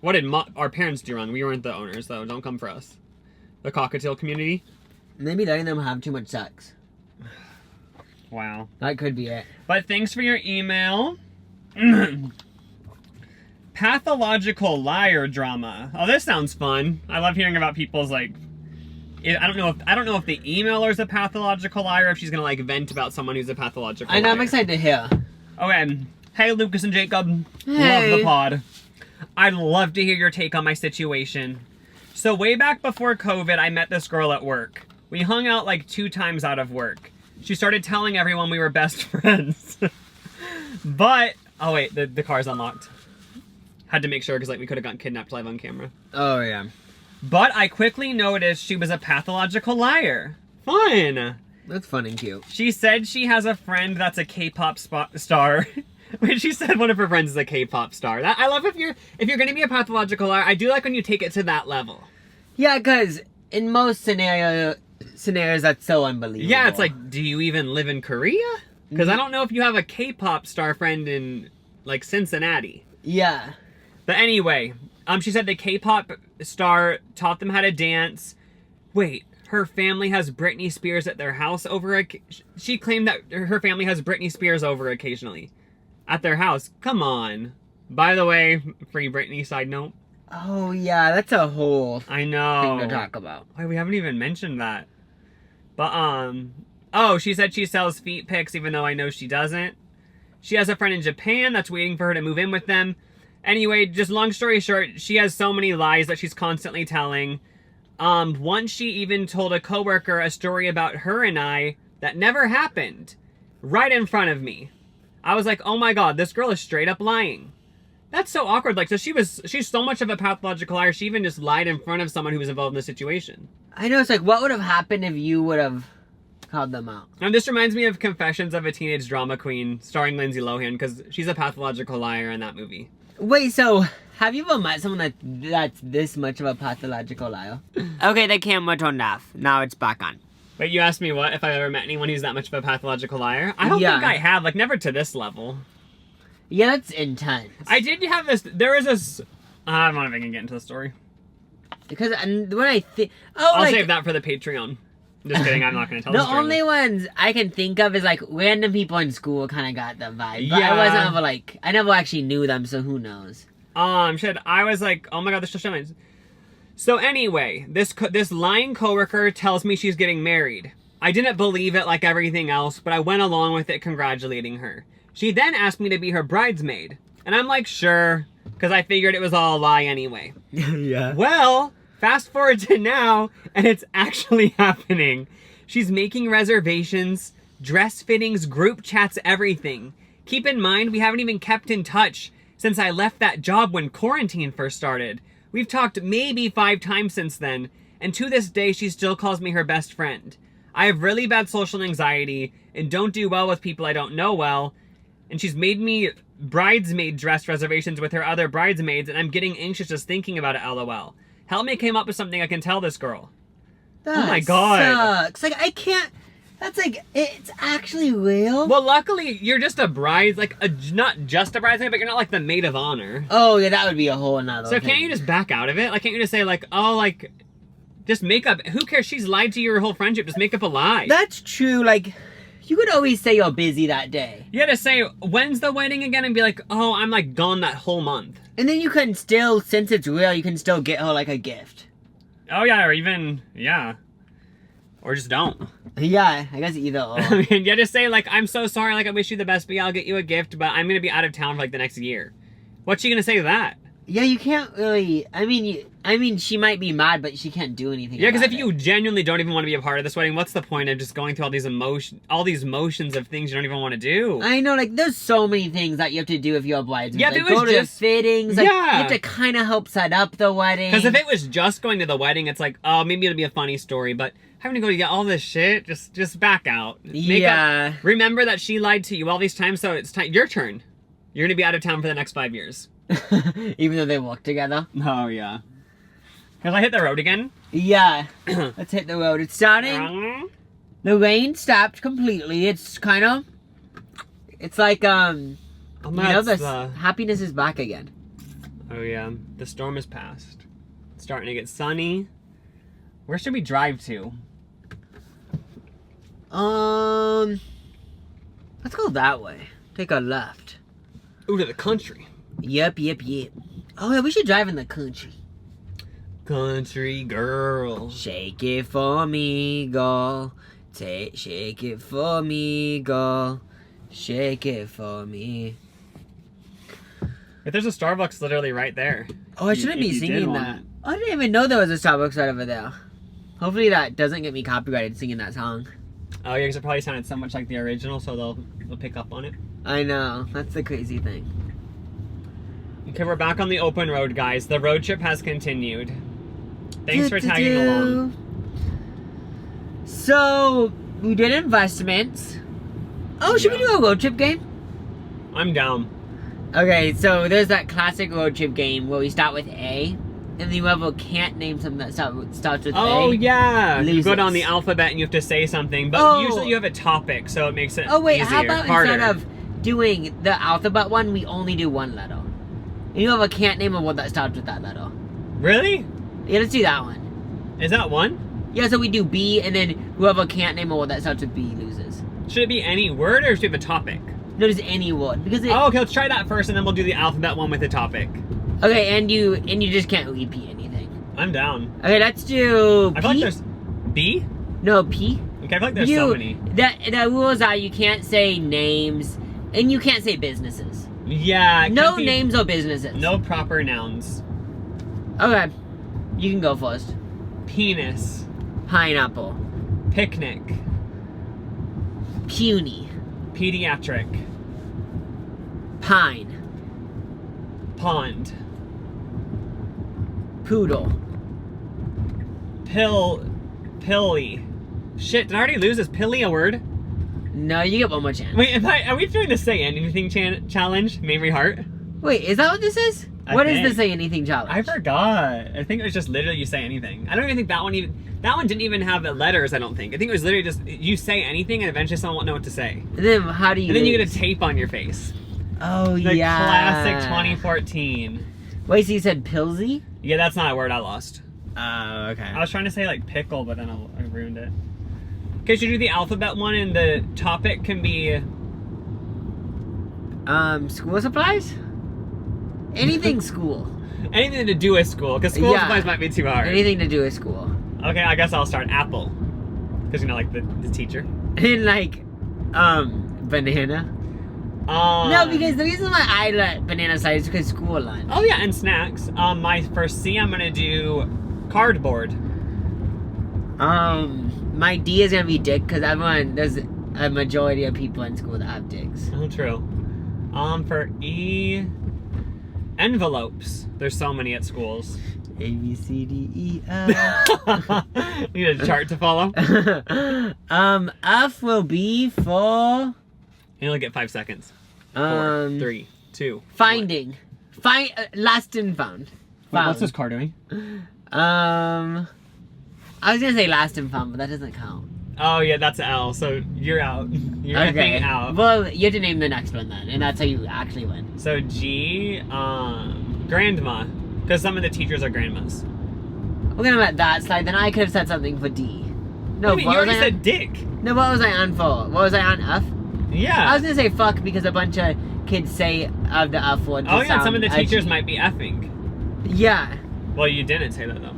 What did our parents do wrong? We weren't the owners, though. Don't come for us. The cockatiel community. Maybe letting them have too much sex. Wow. That could be it. But thanks for your email. Pathological liar drama. Oh, this sounds fun. I love hearing about people's like. I don't know if the emailer's a pathological liar. If she's gonna like vent about someone who's a pathological liar. I know. I'm excited to hear. Okay. Hey, Lucas and Jacob. Hey. Love the pod. I'd love to hear your take on my situation. So way back before COVID, I met this girl at work. We hung out like 2 times out of work. She started telling everyone we were best friends. But, oh wait, the car's unlocked. Had to make sure because like we could have gotten kidnapped live on camera. Oh, yeah. But I quickly noticed she was a pathological liar. Fun. That's fun and cute. She said she has a friend that's a K-pop star. When she said one of her friends is a K-pop star. I love if you're gonna be a pathological liar. I do like when you take it to that level. Yeah, because in most scenarios, that's so unbelievable. Yeah, it's like, do you even live in Korea? Because I don't know if you have a K-pop star friend in like Cincinnati. Yeah. But anyway, she said the K-pop star taught them how to dance. Wait, her family has Britney Spears at their house she claimed that her family has Britney Spears over occasionally. At their house. Come on. By the way, free Britney side note. Oh, yeah, that's a whole I know. thing to talk about. Why, we haven't even mentioned that. But, oh, she said she sells feet pics even though I know she doesn't. She has a friend in Japan that's waiting for her to move in with them. Anyway, just long story short, she has so many lies that she's constantly telling. Once she even told a coworker a story about her and I that never happened. Right in front of me. I was like, oh my god, this girl is straight up lying. That's so awkward. Like, so she's so much of a pathological liar, she even just lied in front of someone who was involved in the situation. I know, it's like, what would have happened if you would have called them out. And this reminds me of Confessions of a Teenage Drama Queen, starring Lindsay Lohan, because she's a pathological liar in that movie. Wait, so have you ever met someone that's this much of a pathological liar? Okay, the camera turned off. Now it's back on. Wait, you asked me what if I've ever met anyone who's that much of a pathological liar? I don't think I have, like never to this level. Yeah, that's intense. I did have this. There is this. I don't know if I can get into the story. Because when I think, I'll save that for the Patreon. Just kidding. I'm not going to tell. The only ones I can think of is like random people in school kind of got the vibe. But Yeah. I wasn't ever like, I never actually knew them, so who knows? Shit. I was like, oh my god, this just showing. So anyway, this lying coworker tells me she's getting married. I didn't believe it like everything else, but I went along with it, congratulating her. She then asked me to be her bridesmaid, and I'm like, sure, because I figured it was all a lie anyway. Yeah. Well, fast forward to now, and it's actually happening. She's making reservations, dress fittings, group chats, everything. Keep in mind, we haven't even kept in touch since I left that job when quarantine first started. We've talked maybe 5 times since then, and to this day, she still calls me her best friend. I have really bad social anxiety and don't do well with people I don't know well, and she's made me bridesmaid dress reservations with her other bridesmaids, and I'm getting anxious just thinking about it, lol. Help me come up with something I can tell this girl. That oh my god. Sucks. Like, I can't. That's like, it's actually real. Well, luckily, you're just a bride, like, not just a bridesmaid, but you're not like the maid of honor. Oh, yeah, that would be a whole nother So thing. can't you just back out of it? Like, can't you just say, like, oh, like, just make up, who cares? She's lied to your whole friendship, just make up a lie. That's true, like, you could always say you're busy that day. You gotta say, when's the wedding again? And be like, oh, I'm, like, gone that whole month. And then you can still, since it's real, you can still get her, like, a gift. Oh, yeah, or even, yeah. Or just don't. Yeah, I guess either or. I mean, you just say, like, I'm so sorry, like, I wish you the best, but yeah, I'll get you a gift, but I'm gonna be out of town for, like, the next year. What's she gonna say to that? Yeah, you can't really, I mean, she might be mad, but she can't do anything Yeah, because about if you genuinely don't even want to be a part of this wedding, what's the point of just going through all these motions of things you don't even want to do? I know, like, there's so many things that you have to do if you're a bridesmaid. Yeah, like, if it was go to just- the fittings, like, Yeah. you have to kind of help set up the wedding. Because if it was just going to the wedding, it's like, oh, maybe it'll be a funny story, but having to go to get all this shit, just back out. Yeah. Remember that she lied to you all these times, so it's time, your turn. You're gonna be out of town for the next 5 years. Even though they work together. Oh, yeah. Can I hit the road again? Yeah. Let's hit the road. It's starting. The rain stopped completely. It's kind of. It's like you know, the happiness is back again. Oh yeah, the storm has passed. It's starting to get sunny. Where should we drive to? Let's go that way. Take a left. Ooh, to the country. Yep. Oh yeah, we should drive in the country. Country girl. Shake it for me, girl. Shake it for me, girl. Shake it for me. If there's a Starbucks literally right there. Oh, I shouldn't be If you did singing want that. it. I didn't even know there was a Starbucks right over there. Hopefully that doesn't get me copyrighted singing that song. Oh yeah, because it probably sounded so much like the original, so they'll pick up on it. I know. That's the crazy thing. Okay, we're back on the open road, guys. The road trip has continued. Thanks for tagging along. So, we did investments. Oh, should we do a road trip game? I'm down. Okay, so there's that classic road trip game where we start with A, and the whoever can't name something that starts with A. Oh yeah, you go loses. down the alphabet and you have to say something, but Oh. usually you have a topic, so it makes it Oh wait, easier, how about harder. instead of doing the alphabet one, we only do one letter? And whoever can't name a word that starts with that letter. Really? Yeah, let's do that one. Is that one? Yeah, so we do B, and then whoever can't name a word that starts with B loses. Should it be any word or should we have a topic? No, just any word because it. Oh, okay, let's try that first, and then we'll do the alphabet one with the topic. Okay, and you just can't repeat anything. I'm down. Okay, let's do P. I feel like there's B. No P. Okay, I feel like there's so many. The rules are you can't say names, and you can't say businesses. Yeah. it No can't be- names or businesses. No proper nouns. Okay, you can go first. Penis. Pineapple. Picnic. Puny. Pediatric. Pine. Pond. Poodle. Pilly. Shit, did I already lose? Is Pilly a word? No, you get one more chance. Wait, are we doing the say anything challenge? Mamrie Hart? Wait, is that what this is? What is the say anything challenge? I forgot. I think it was just literally you say anything. I don't even think that one didn't even have the letters, I don't think. I think it was literally just you say anything and eventually someone won't know what to say. And then how do you And then you get a tape on your face. Oh, The yeah. classic 2014. Wait, so you said Pilsy? Yeah, that's not a word I lost. Oh, okay. I was trying to say like pickle, but then I ruined it. Okay, should we do the alphabet one and the topic can be... School supplies? Anything school. anything to do with school, because school Yeah. supplies might be too hard. Anything to do with school. Okay, I guess I'll start Apple. Because you know, like the teacher. And like, banana. No, because the reason why I let banana slice is because school lunch. Oh yeah, and snacks. My first C, I'm gonna do cardboard. My D is gonna be dick because there's a majority of people in school that have dicks. Oh, true. For E, envelopes. There's so many at schools. A, B, C, D, E, F. Need a chart to follow. F will be for You only get 5 seconds. 4, 3, 2. finding. Lost and found. What's this car doing? I was gonna say last and found, but that doesn't count. Oh yeah, that's L. So you're out. You're effing out. Well, you have to name the next one then, and that's how you actually win. So G, grandma, because some of the teachers are grandmas. We're gonna let that slide. Then I could have said something for D. No, Wait, you what was already I said on? dick. No, what was I on for? What was I on? F? Yeah. I was gonna say fuck because a bunch of kids say of the F word. to Oh yeah, sound some of the teachers edgy. might be effing. Yeah. Well, you didn't say that though.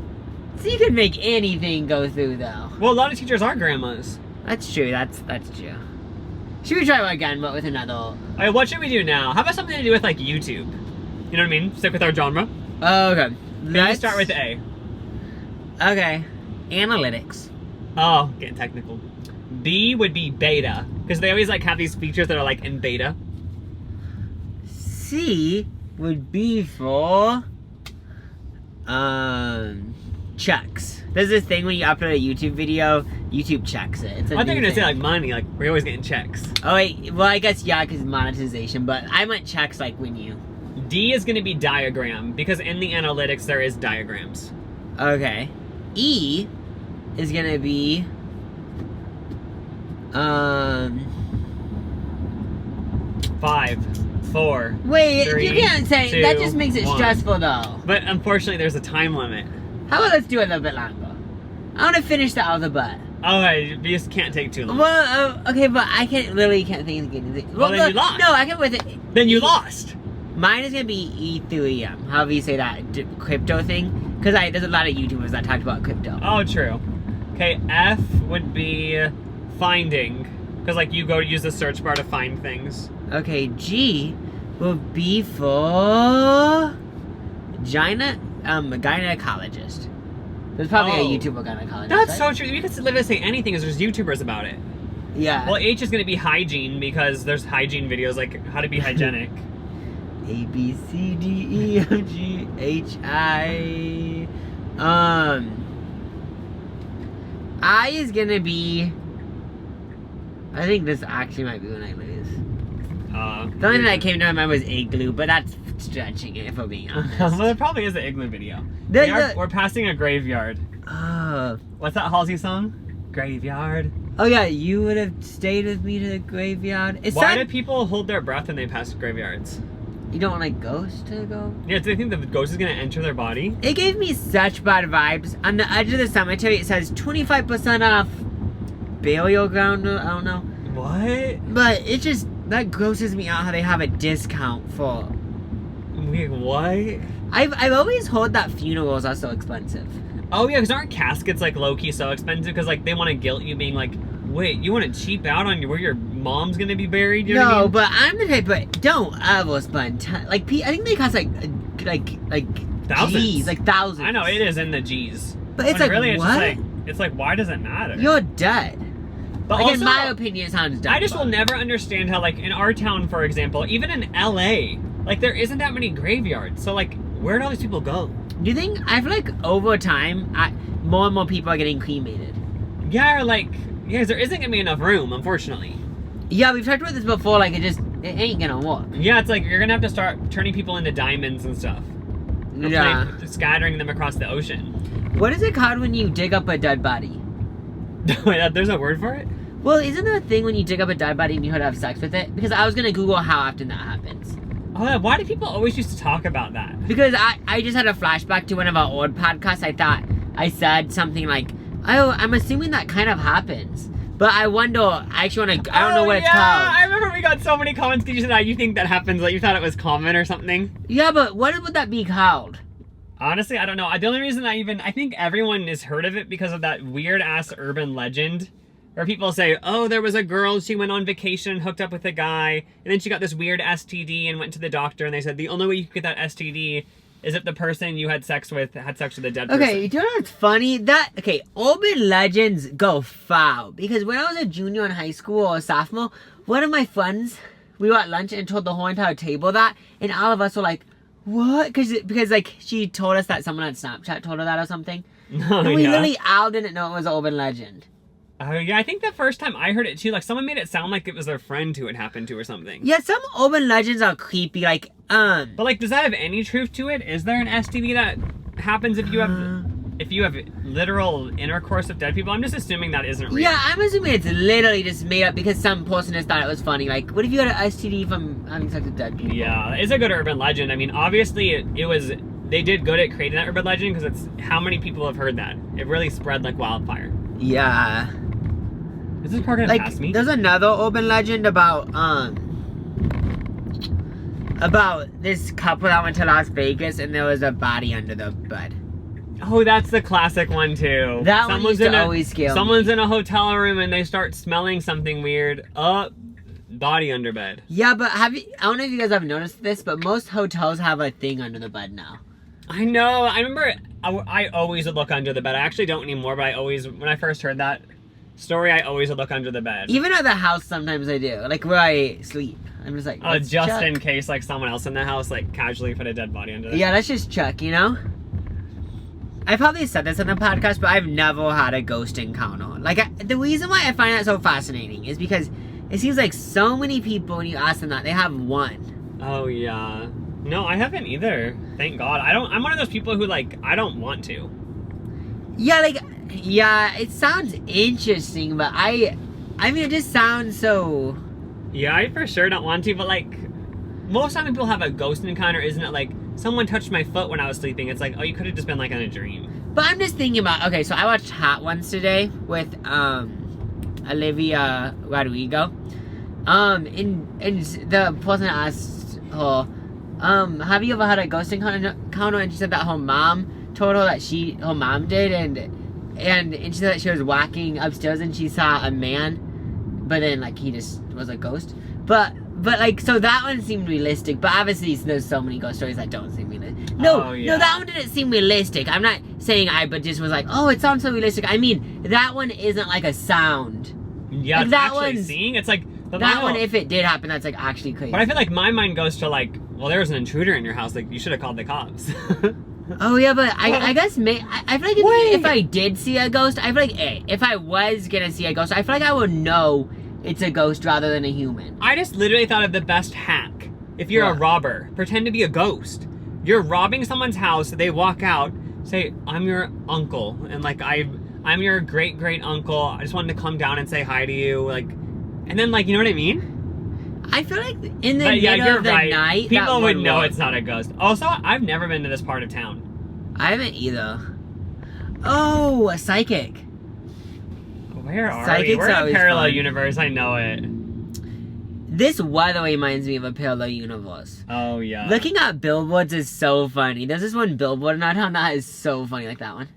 So you could make anything go through though. Well, a lot of teachers are grandmas. That's true. That's true. Should we try again, but with another? Alright, what should we do now? How about something to do with like YouTube? You know what I mean? Stick with our genre. Oh, okay. Let's start with A. Okay. Analytics. Oh, getting technical. B would be beta, because they always like have these features that are like in beta. C would be for checks. There's this thing when you upload a YouTube video, YouTube checks it. It's a I think you're new gonna say thing. like money, like we're always getting checks. Oh wait, well I guess yeah, because monetization, but I meant checks like when you. D is gonna be diagram, because in the analytics there is diagrams. Okay. E is gonna be 5, 4. Wait, 3, you can't say 2, that. Just makes it 1. stressful though. But unfortunately, there's a time limit. How about let's do it a little bit longer? I want to finish the alphabet. Okay, you just can't take too long. Well, okay, but I literally can't think of anything. Well, then you lost. No, I can with it. Then you lost. Mine is gonna be Ethereum. However you say that crypto thing, because there's a lot of YouTubers that talked about crypto. Oh, true. Okay, F would be finding, because like you go to use the search bar to find things. Okay, G will be for gynecologist. There's probably a YouTuber gynecologist. That's right? so true. You could literally say anything as there's YouTubers about it. Yeah. Well, H is going to be hygiene because there's hygiene videos like how to be hygienic. A B C D E F G H I. I is gonna be. I think this actually might be when I lose. The only thing that came to my mind was igloo, but that's stretching it if we're being honest. Well, there probably is an igloo video. We're passing a graveyard. What's that Halsey song? Graveyard. Oh yeah, you would have stayed with me to the graveyard. Why do people hold their breath when they pass graveyards? You don't want a ghost to go? Yeah, do they think the ghost is gonna enter their body? It gave me such bad vibes. On the edge of the cemetery, it says 25% off burial ground. I don't know. What? But it just that grosses me out how they have a discount for. Wait, what? I've always heard that funerals are so expensive. Oh yeah, because aren't caskets like low-key so expensive? Because like they want to guilt you being like, wait, you want to cheap out on where your mom's gonna be buried? You know what I mean? But I'm the type of don't ever spend I think they cost like Thousands. G's, like thousands. I know it is in the G's. But it's When like really what? it's like why does it matter? You're dead. But Like also, in my opinion, it sounds dumb. I just will never understand how like in our town, for example, even in LA, like there isn't that many graveyards. So like, where do all these people go? Do you think I feel like over time, more and more people are getting cremated? Yeah, or like, yeah, there isn't gonna be enough room, unfortunately. Yeah, we've talked about this before. Like, it ain't gonna work. Yeah, it's like you're gonna have to start turning people into diamonds and stuff. Yeah. Like, scattering them across the ocean. What is it called when you dig up a dead body? Wait, there's a word for it? Well, isn't there a thing when you dig up a dead body and you have to have sex with it? Because I was gonna Google how often that happens. Oh, yeah, why do people always used to talk about that? Because I just had a flashback to one of our old podcasts. I thought I said something like, oh, I'm assuming that kind of happens. But I wonder, I actually want to, I don't know what it's called. I remember we got so many comments because you said that you think that happens, like you thought it was common or something. Yeah, but what would that be called? Honestly, I don't know. The only reason I think everyone has heard of it because of that weird-ass urban legend where people say, oh, there was a girl, she went on vacation and hooked up with a guy, and then she got this weird STD and went to the doctor, and they said the only way you could get that STD is if the person you had sex with a dead person. Okay, do you know what's funny? Urban legends go foul. Because when I was a junior in high school or a sophomore, one of my friends, we were at lunch and told the whole entire table that, and all of us were like, what? Because like, she told us that someone on Snapchat told her that or something. Oh, and we yeah. literally all didn't know it was an urban legend. Oh, yeah, I think the first time I heard it, too, like, someone made it sound like it was their friend who it happened to or something. Yeah, some urban legends are creepy, like, But, like, does that have any truth to it? Is there an STD that happens if you have literal intercourse with dead people? I'm just assuming that isn't real. Yeah, I'm assuming it's literally just made up because some person just thought it was funny. Like, what if you got an STD from having sex with dead people? Yeah, it's a good urban legend. I mean, obviously, they did good at creating that urban legend because it's how many people have heard that. It really spread like wildfire. Yeah. Is this car gonna Like, pass me? there's another urban legend about this couple that went to Las Vegas and there was a body under the bed. Oh, that's the classic one too. That one used to always scare me. Someone's in a hotel room and they start smelling something weird. Body under bed. Yeah, but I don't know if you guys have noticed this, but most hotels have a thing under the bed now. I know. I remember I always would look under the bed. I actually don't anymore, but when I first heard that story, I always would look under the bed. Even at the house, sometimes I do. Like, where I sleep. I'm just like, let's just check. in case, like, someone else in the house, like, casually put a dead body under the bed. Yeah, let's just check, you know? I probably said this on the podcast, but I've never had a ghost encounter. Like, the reason why I find that so fascinating is because it seems like so many people, when you ask them that, they have one. Oh, yeah. No, I haven't either. Thank God. I'm one of those people who, like, I don't want to. Yeah, like, yeah, it sounds interesting, but I mean, it just sounds so... Yeah, I for sure don't want to, but, like, most time people have a ghost encounter, isn't it? Like, someone touched my foot when I was sleeping. It's like, oh, you could have just been, like, in a dream. But I'm just thinking about, okay, so I watched Hot Ones today with, Olivia Rodrigo. And the person asked her, have you ever had a ghost encounter? And she said that her mom told her that her mom did, and she said that she was walking upstairs and she saw a man, but then, like, he just was a ghost. But like, so that one seemed realistic, but obviously there's so many ghost stories that don't seem realistic. No, that one didn't seem realistic. I'm not saying but just was like, oh, it sounds so realistic. I mean, that one isn't like a sound. Yeah, like, it's that actually one's, seeing. It's like... That one, if it did happen, that's, like, actually crazy. But I feel like my mind goes to, like, well, there was an intruder in your house. Like, you should have called the cops. Oh, yeah, but I guess I feel like if I did see a ghost, I feel like, if I was gonna see a ghost, I feel like I would know it's a ghost rather than a human. I just literally thought of the best hack. If you're a robber, pretend to be a ghost. You're robbing someone's house, they walk out, say, I'm your uncle, and, like, I'm your great uncle. I just wanted to come down and say hi to you, like, and then, like, you know what I mean? I feel like in the middle of the night, people would know it's not a ghost. Also, I've never been to this part of town. I haven't either. Oh, a psychic. Where are we? We're in a parallel universe. I know it. This weather reminds me of a parallel universe. Oh, yeah. Looking at billboards is so funny. There's this one billboard in our town that is so funny, like that one.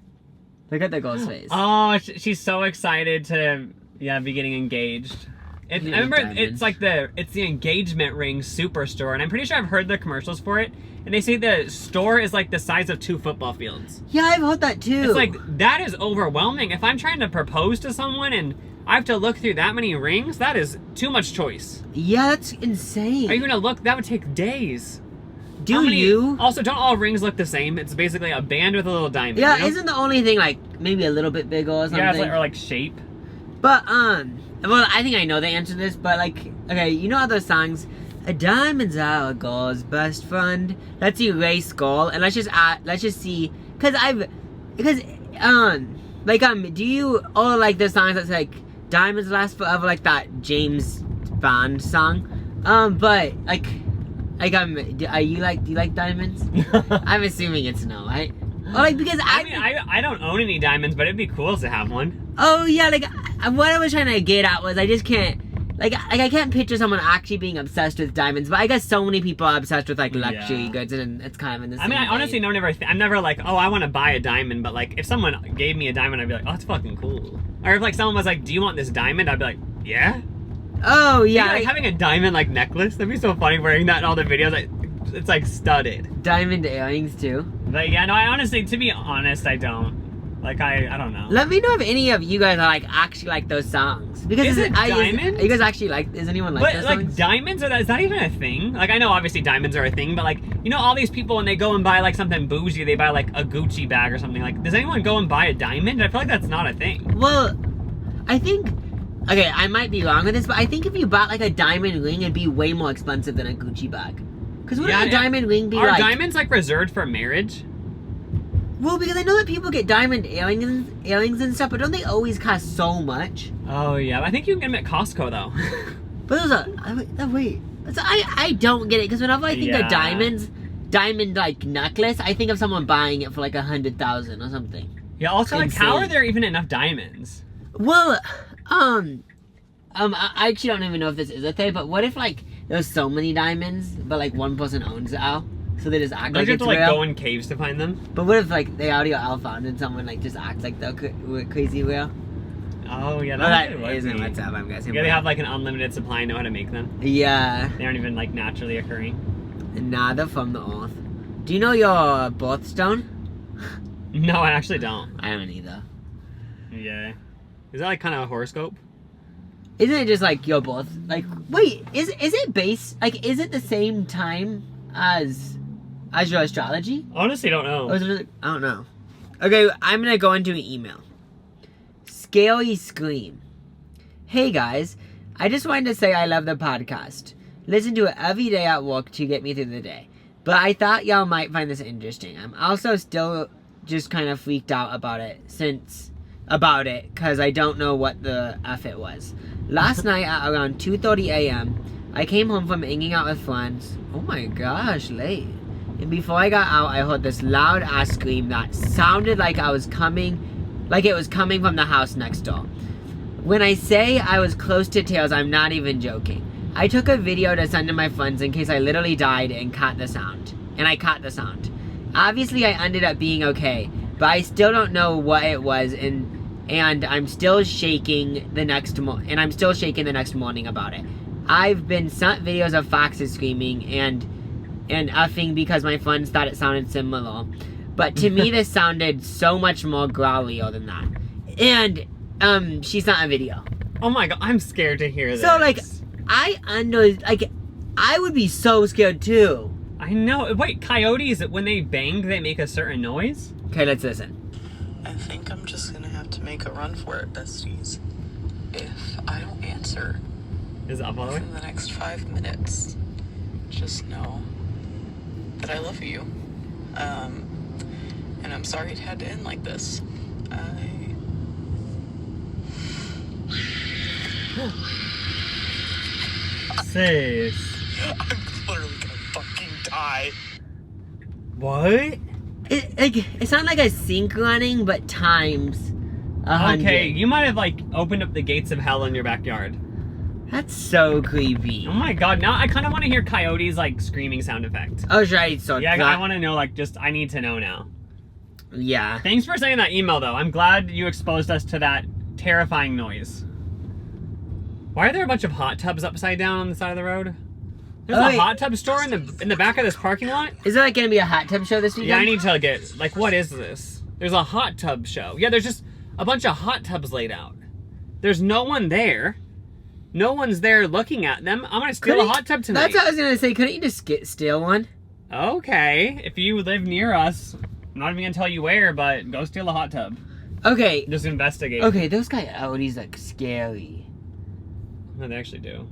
Look at the girl's face. Oh, she's so excited to, be getting engaged. I remember it's like the engagement ring superstore, and I'm pretty sure I've heard the commercials for it, and they say the store is like the size of 2 football fields. Yeah, I've heard that too. It's like, that is overwhelming. If I'm trying to propose to someone and I have to look through that many rings, that is too much choice. Yeah, that's insane. Are you gonna look? That would take days. you? Also, don't all rings look the same? It's basically a band with a little diamond. Yeah, you know? isn't the only thing like maybe a little bit bigger or something? Yeah, it's like, or like shape. But well, I think I know the answer to this. But like, okay, you know how those songs, "A diamond's our girl's best friend." Let's see Ray Skull, and let's just see, do you all like the songs that's like "Diamonds Last Forever," like that James Bond song? But like, do you like diamonds? I'm assuming it's no, right? Or like, because I don't own any diamonds, but it'd be cool to have one. Oh yeah, like what I was trying to get at was I just can't. Like I can't picture someone actually being obsessed with diamonds, but I guess so many people are obsessed with like luxury goods, and it's kind of in the same I honestly I'm never like, oh, I want to buy a diamond, but like if someone gave me a diamond, I'd be like, oh, it's fucking cool. Or if like someone was like, do you want this diamond? I'd be like, yeah. Oh yeah, like having a diamond like necklace. That'd be so funny wearing that in all the videos. Like, it's like studded. Diamond earrings too. But yeah, no, I honestly, to be honest, I don't. Like I don't know. Let me know if any of you guys are like actually like those songs. Because is it diamond? You guys actually like? Does anyone like those songs? But like diamonds, is that even a thing? Like I know obviously diamonds are a thing, but like you know all these people when they go and buy like something bougie, they buy like a Gucci bag or something. Like does anyone go and buy a diamond? I feel like that's not a thing. Well, I think. Okay, I might be wrong with this, but I think if you bought like a diamond ring, it'd be way more expensive than a Gucci bag. Because wouldn't a diamond ring be Are diamonds like reserved for marriage? Well, because I know that people get diamond earrings and stuff, but don't they always cost so much? Oh yeah, I think you can get them at Costco though. But those are wait. So I don't get it because whenever I think of diamond like necklace, I think of someone buying it for like 100,000 or something. Yeah. Also, like, how are there even enough diamonds? Well, I actually don't even know if this is a thing, but what if like there's so many diamonds, but like one person owns it all, so they just act like you it's have to like real? go in caves to find them? But what if like they already are all found and someone like just acts like they're crazy real? Oh yeah, that isn't what's up, I'm guessing. Yeah, they have like an unlimited supply and know how to make them. Yeah. They aren't even like naturally occurring. Nah, they're from the earth. Do you know your birthstone? No, I actually don't. I don't either. Yeah. Is that like kind of a horoscope? Isn't it just like your birth? Like, wait, is it based? Like, is it the same time as your astrology? Honestly, don't know. Or is it, I don't know. Okay, I'm gonna go into an email. Scaly Scream. Hey guys, I just wanted to say I love the podcast. Listen to it every day at work to get me through the day. But I thought y'all might find this interesting. I'm also still just kind of freaked out about it because I don't know what the F it was. Last night at around 2:30 a.m., I came home from hanging out with friends. Oh my gosh, late. And before I got out, I heard this loud ass scream that sounded like it was coming from the house next door. When I say I was close to tails, I'm not even joking. I took a video to send to my friends in case I literally died and caught the sound. Obviously, I ended up being okay, but I still don't know what it was, and I'm still shaking the next morning about it. I've been sent videos of foxes screaming and effing because my friends thought it sounded similar. But to me, this sounded so much more growlier than that. And she sent a video. Oh my god, I'm scared to hear this. So like, I would be so scared too. I know. Wait, coyotes, when they bang, they make a certain noise? Okay, let's listen. I think I'm just gonna have to make a run for it, besties. If I don't answer Is it up all the way? in the next 5 minutes, just know that I love you. And I'm sorry it had to end like this. Sis. I'm literally gonna fucking die. What? It sounded like a sink running, but times 100. Okay, you might have like opened up the gates of hell in your backyard. That's so creepy. Oh my god, now I kind of want to hear coyotes like screaming sound effect. Oh, right, so yeah, I want to know, like, I need to know now. Yeah. Thanks for sending that email, though. I'm glad you exposed us to that terrifying noise. Why are there a bunch of hot tubs upside down on the side of the road? There's a hot tub store in the back of this parking lot? Is there like gonna be a hot tub show this weekend? Yeah, I need to get, like, what is this? There's a hot tub show. Yeah, there's just a bunch of hot tubs laid out. There's no one there. No one's there looking at them. I'm gonna steal a hot tub tonight. That's what I was gonna say. Couldn't you just steal one? Okay, if you live near us, I'm not even gonna tell you where, but go steal a hot tub. Okay. Just investigate. Okay, those coyotes look scary. No, they actually do.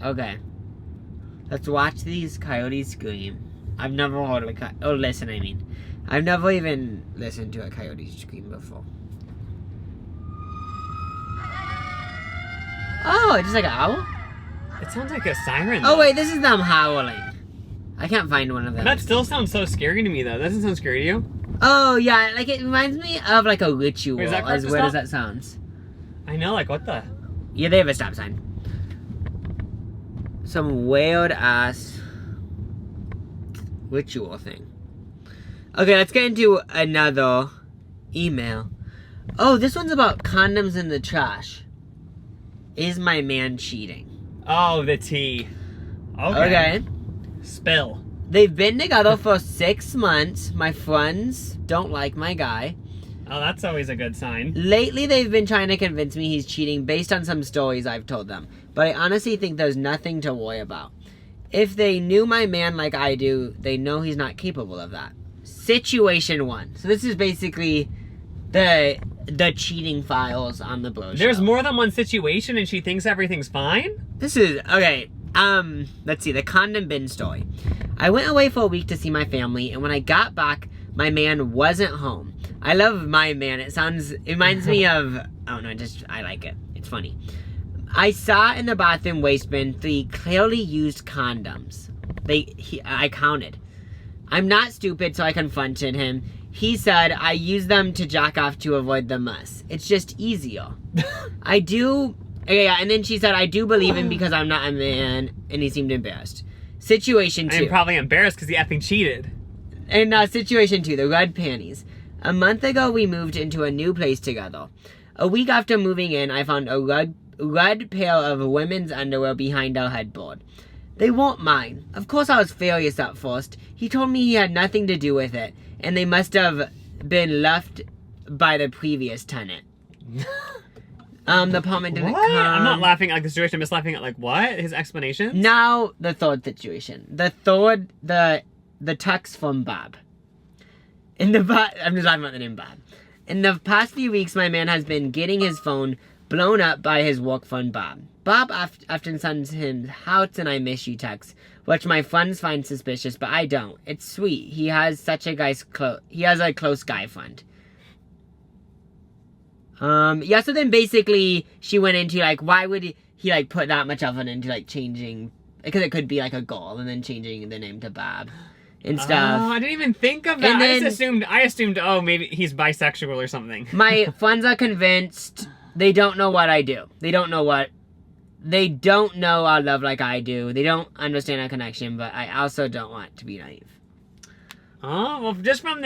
Okay. Let's watch these coyotes scream. I've never heard of a coyote. Oh, listen, I mean. I've never even listened to a coyote scream before. Oh, it's just like an owl? It sounds like a siren. Oh, though. wait, this is them howling. I can't find one of them. That still sounds so scary to me, though. That doesn't sound scary to you? Oh, yeah, like it reminds me of like a ritual. Wait, is that as correct to weird as stop? that sounds. I know, like, what the? Yeah, they have a stop sign. Some weird ass ritual thing. Okay, let's get into another email. Oh, this one's about condoms in the trash. Is my man cheating? Oh, the tea. Okay. Spill. They've been together for 6 months. My friends don't like my guy. Oh, that's always a good sign. Lately, they've been trying to convince me he's cheating based on some stories I've told them. But I honestly think there's nothing to worry about. If they knew my man like I do, they know he's not capable of that. Situation 1. So this is basically the cheating files on the Bro Show. There's more than one situation and she thinks everything's fine? This is, okay, let's see, the condom bin story. I went away for a week to see my family, and when I got back, my man wasn't home. I love my man. It reminds me of, I don't know, I like it. It's funny. I saw in the bathroom waste bin 3 clearly used condoms. I counted. I'm not stupid, so I confronted him. He said, I use them to jack off to avoid the mess. It's just easier. Yeah, and then she said, I do believe him because I'm not a man, and he seemed embarrassed. Situation 2. I'm probably embarrassed because he effing cheated. And situation 2, the red panties. A month ago, we moved into a new place together. A week after moving in, I found a red pair of women's underwear behind our headboard. They weren't mine. Of course, I was furious at first. He told me he had nothing to do with it, and they must have been left by the previous tenant. The apartment didn't come. I'm not laughing at like the situation. I'm just laughing at like what? His explanation? Now, the third situation. The text from Bob. I'm just laughing about the name Bob. In the past few weeks, my man has been getting his phone blown up by his work friend Bob. Bob often sends him "How's and I miss you" texts, which my friends find suspicious, but I don't. It's sweet. He has a close guy friend. Yeah, so then basically she went into like, why would he like put that much effort into like changing, because it could be like a girl and then changing the name to Bob and stuff. Oh, I didn't even think of that. And then, I assumed, oh, maybe he's bisexual or something. My friends are convinced. They don't know what I do. They don't know our love like I do. They don't understand our connection, but I also don't want to be naive. Oh, well, just from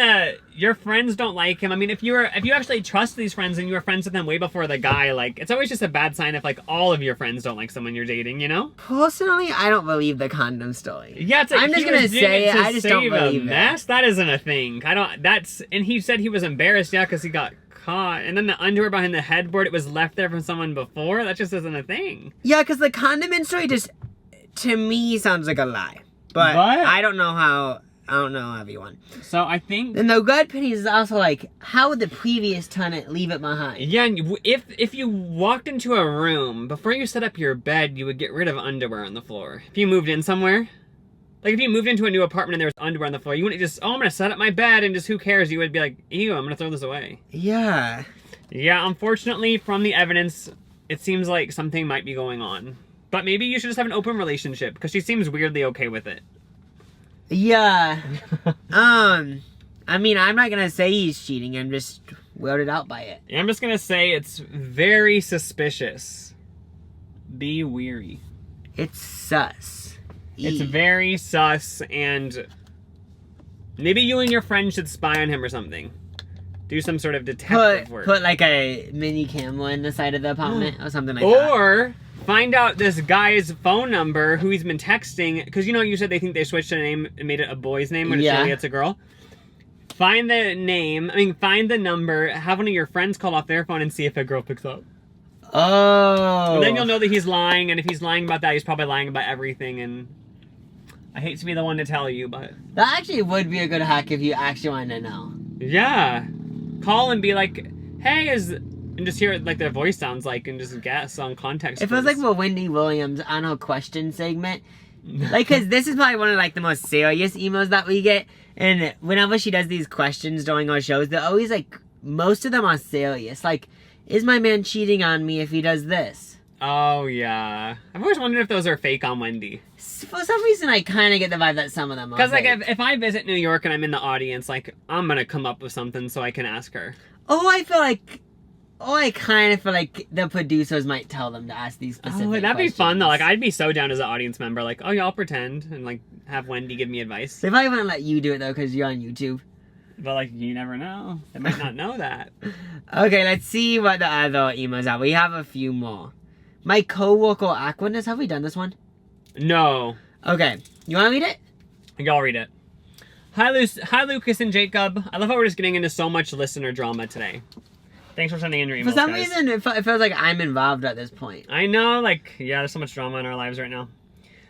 your friends don't like him. I mean, if you actually trust these friends and you were friends with them way before the guy, like, it's always just a bad sign if, like, all of your friends don't like someone you're dating, you know? Personally, I don't believe the condom story. Yeah, it's like, I'm just gonna say it, I just don't believe mess. That isn't a thing. And he said he was embarrassed, yeah, because he got caught. And then the underwear behind the headboard, it was left there from someone before. That just isn't a thing. Yeah, because the condom in story just, to me, sounds like a lie. But I don't know everyone. So I think... And the red pennies is also like, how would the previous tenant leave it behind? Yeah, and if you walked into a room, before you set up your bed, you would get rid of underwear on the floor. If you moved in somewhere, like if you moved into a new apartment and there was underwear on the floor, you wouldn't just, oh, I'm gonna set up my bed and just who cares? You would be like, ew, I'm gonna throw this away. Yeah. Yeah, unfortunately, from the evidence, it seems like something might be going on. But maybe you should just have an open relationship, because she seems weirdly okay with it. Yeah. I mean, I'm not gonna say he's cheating. I'm just weirded out by it. Yeah, I'm just gonna say it's very suspicious. Be weary. It's sus. It's very sus, and maybe you and your friend should spy on him or something. Do some sort of detective work. Put like a mini camera in the side of the apartment or something like that. Or find out this guy's phone number, who he's been texting, because you said they think they switched the name and made it a boy's name when it's really a girl. Find the number, have one of your friends call off their phone and see if a girl picks up. Oh. And then you'll know that he's lying, and if he's lying about that, he's probably lying about everything, and I hate to be the one to tell you, but... That actually would be a good hack if you actually wanted to know. Yeah. Call and be like, hey, and just hear like their voice sounds like and just guess on context. It feels like what Wendy Williams on her question segment. Like, because this is probably one of like the most serious emails that we get. And whenever she does these questions during our shows, they're always like, most of them are serious. Like, is my man cheating on me if he does this? Oh, yeah. I've always wondered if those are fake on Wendy. For some reason, I kind of get the vibe that some of them are. Because, like, if I visit New York and I'm in the audience, like, I'm going to come up with something so I can ask her. I kind of feel like the producers might tell them to ask these specific questions. That'd be fun, though. Like, I'd be so down as an audience member. Like, oh, yeah, I'll pretend. And, like, have Wendy give me advice. They probably wouldn't let you do it, though, because you're on YouTube. But, like, you never know. They might not know that. Okay, let's see what the other emails are. We have a few more. My coworker Aquaness, have we done this one? No. Okay, you want to read it? Y'all read it. Hi, Lucas and Jacob. I love how we're just getting into so much listener drama today. Thanks for sending in your emails, For some guys. reason, it feels like I'm involved at this point. I know, like, yeah, there's so much drama in our lives right now.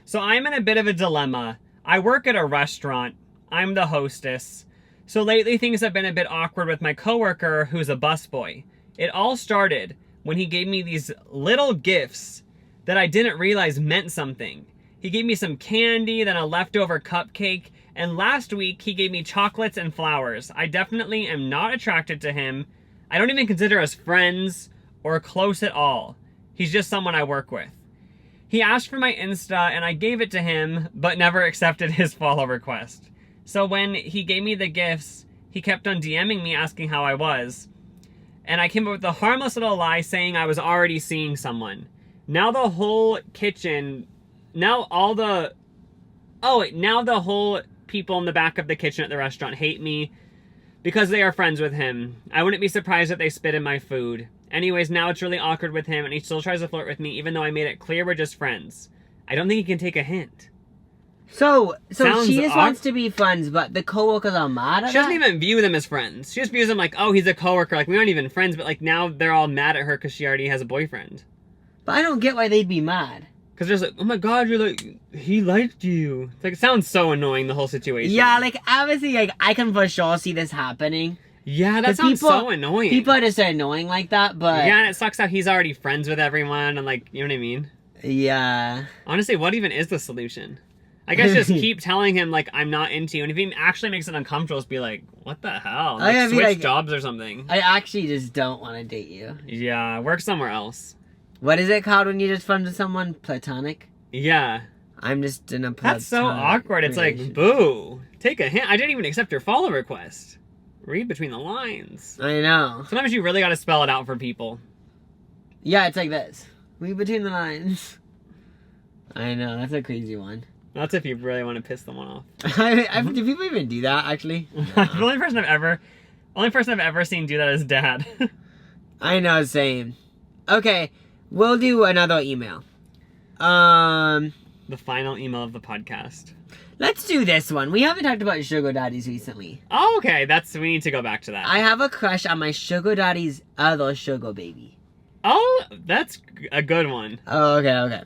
So I'm in a bit of a dilemma. I work at a restaurant. I'm the hostess. So lately things have been a bit awkward with my coworker who's a busboy. It all started when he gave me these little gifts that I didn't realize meant something. He gave me some candy, then a leftover cupcake, and last week he gave me chocolates and flowers. I definitely am not attracted to him. I don't even consider us friends or close at all. He's just someone I work with. He asked for my Insta and I gave it to him, but never accepted his follow request. So when he gave me the gifts, he kept on DMing me asking how I was. And I came up with a harmless little lie saying I was already seeing someone. Now the whole kitchen, now the whole people in the back of the kitchen at the restaurant hate me because they are friends with him. I wouldn't be surprised if they spit in my food. Anyways, now it's really awkward with him and he still tries to flirt with me even though I made it clear we're just friends. I don't think he can take a hint. So Sounds she just wants to be friends, but the coworkers are mad at She doesn't even view them as friends. She just views them like, oh, he's a coworker. Like, we aren't even friends, but like now they're all mad at her because she already has a boyfriend. But I don't get why they'd be mad. Because they're just like, oh my god, you're like, he liked you. It's like, it sounds so annoying, the whole situation. Yeah, like, obviously, like, I can for sure see this happening. Yeah, that sounds so annoying. People are just annoying like that, but... Yeah, and it sucks how he's already friends with everyone, and like, you know what I mean? Yeah. Honestly, what even is the solution? I guess just keep telling him, like, I'm not into you, and if he actually makes it uncomfortable, just be like, what the hell? Like, switch jobs or something. I actually just don't want to date you. Yeah, work somewhere else. What is it called when you just friends with someone? Platonic? Yeah. I'm just in a platonic... That's so awkward. It's like, boo. Take a hint. I didn't even accept your follow request. Read between the lines. I know. Sometimes you really gotta spell it out for people. Yeah, it's like this. Read between the lines. I know, that's a crazy one. That's if you really want to piss someone off. Do people even do that, actually? No. The only person I've ever seen do that is Dad. I know, same. Okay, we'll do another email. The final email of the podcast. Let's do this one. We haven't talked about sugar daddies recently. Oh, okay. We need to go back to that. I have a crush on my sugar daddy's other sugar baby. Oh, that's a good one. Oh, okay.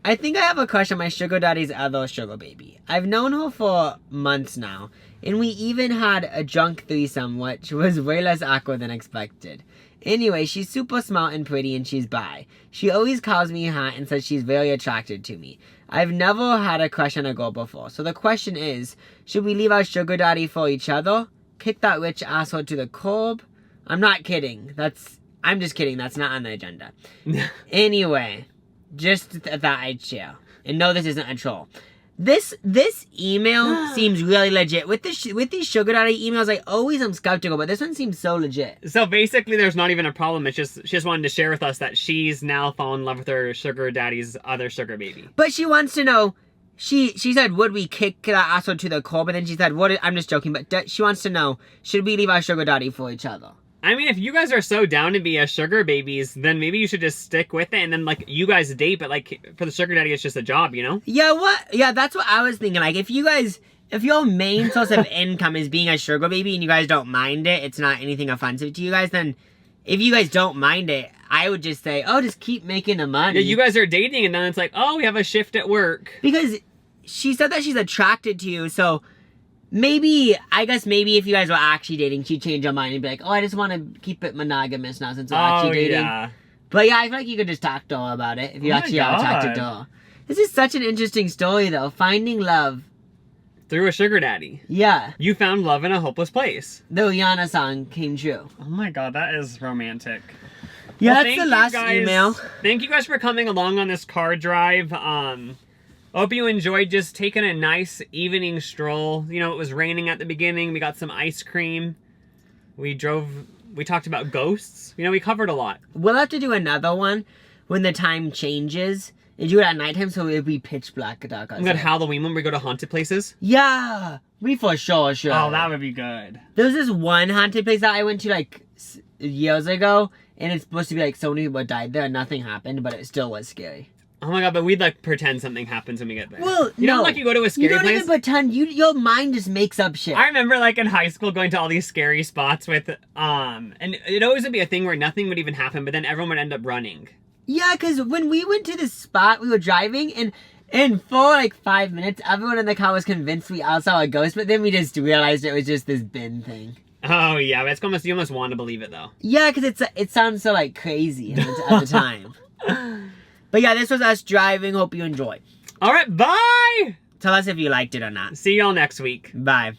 I think I have a crush on my sugar daddy's other sugar baby. I've known her for months now, and we even had a drunk threesome, which was way less awkward than expected. Anyway, she's super smart and pretty, and she's bi. She always calls me hot and says she's very attracted to me. I've never had a crush on a girl before, so the question is, should we leave our sugar daddy for each other? Kick that rich asshole to the curb? I'm not kidding. I'm just kidding. That's not on the agenda. Anyway, just that I'd share. And no, this isn't a troll. This email seems really legit. With these sugar daddy emails, I always am skeptical, but this one seems so legit. So basically, there's not even a problem. It's just she just wanted to share with us that she's now fallen in love with her sugar daddy's other sugar baby. But she wants to know. She said, would we kick that asshole to the curb? And then she said, I'm just joking, but she wants to know, should we leave our sugar daddy for each other? I mean, if you guys are so down to be a sugar babies, then maybe you should just stick with it, and then, like, you guys date, but, like, for the sugar daddy, it's just a job, you know? Yeah, that's what I was thinking. Like, if your main source of income is being a sugar baby and you guys don't mind it, it's not anything offensive to you guys, then if you guys don't mind it, I would just say, just keep making the money. Yeah, you guys are dating, and then it's like, we have a shift at work. Because she said that she's attracted to you, so I guess maybe if you guys were actually dating, she'd change her mind and be like, oh, I just want to keep it monogamous now since we're actually dating. Yeah. But yeah, I feel like you could just talk to her about it if you actually are attracted to her. This is such an interesting story, though. Finding love. Through a sugar daddy. Yeah. You found love in a hopeless place. The Rihanna song came true. Oh my god, that is romantic. Yeah, Well, that's the last email. Thank you guys for coming along on this car drive. Hope you enjoyed just taking a nice evening stroll. You know, it was raining at the beginning. We got some ice cream. We talked about ghosts. You know, we covered a lot. We'll have to do another one when the time changes. And do it at nighttime so it'll be pitch black dark outside. We got Halloween when we go to haunted places. Yeah, we for sure. Oh, that would be good. There was this one haunted place that I went to like years ago, and it's supposed to be like so many people died there and nothing happened, but it still was scary. Oh my god, but we'd like pretend something happens when we get there. Well, you no. know, like you go to a scary place. You don't even pretend. Your mind just makes up shit. I remember like in high school going to all these scary spots with and it always would be a thing where nothing would even happen, but then everyone would end up running. Yeah, because when we went to this spot, we were driving, and for like 5 minutes, everyone in the car was convinced we all saw a ghost, but then we just realized it was just this bin thing. Oh yeah, but you almost want to believe it though. Yeah, because it sounds so like crazy at the time. But yeah, this was us driving. Hope you enjoyed. All right, bye! Tell us if you liked it or not. See y'all next week. Bye.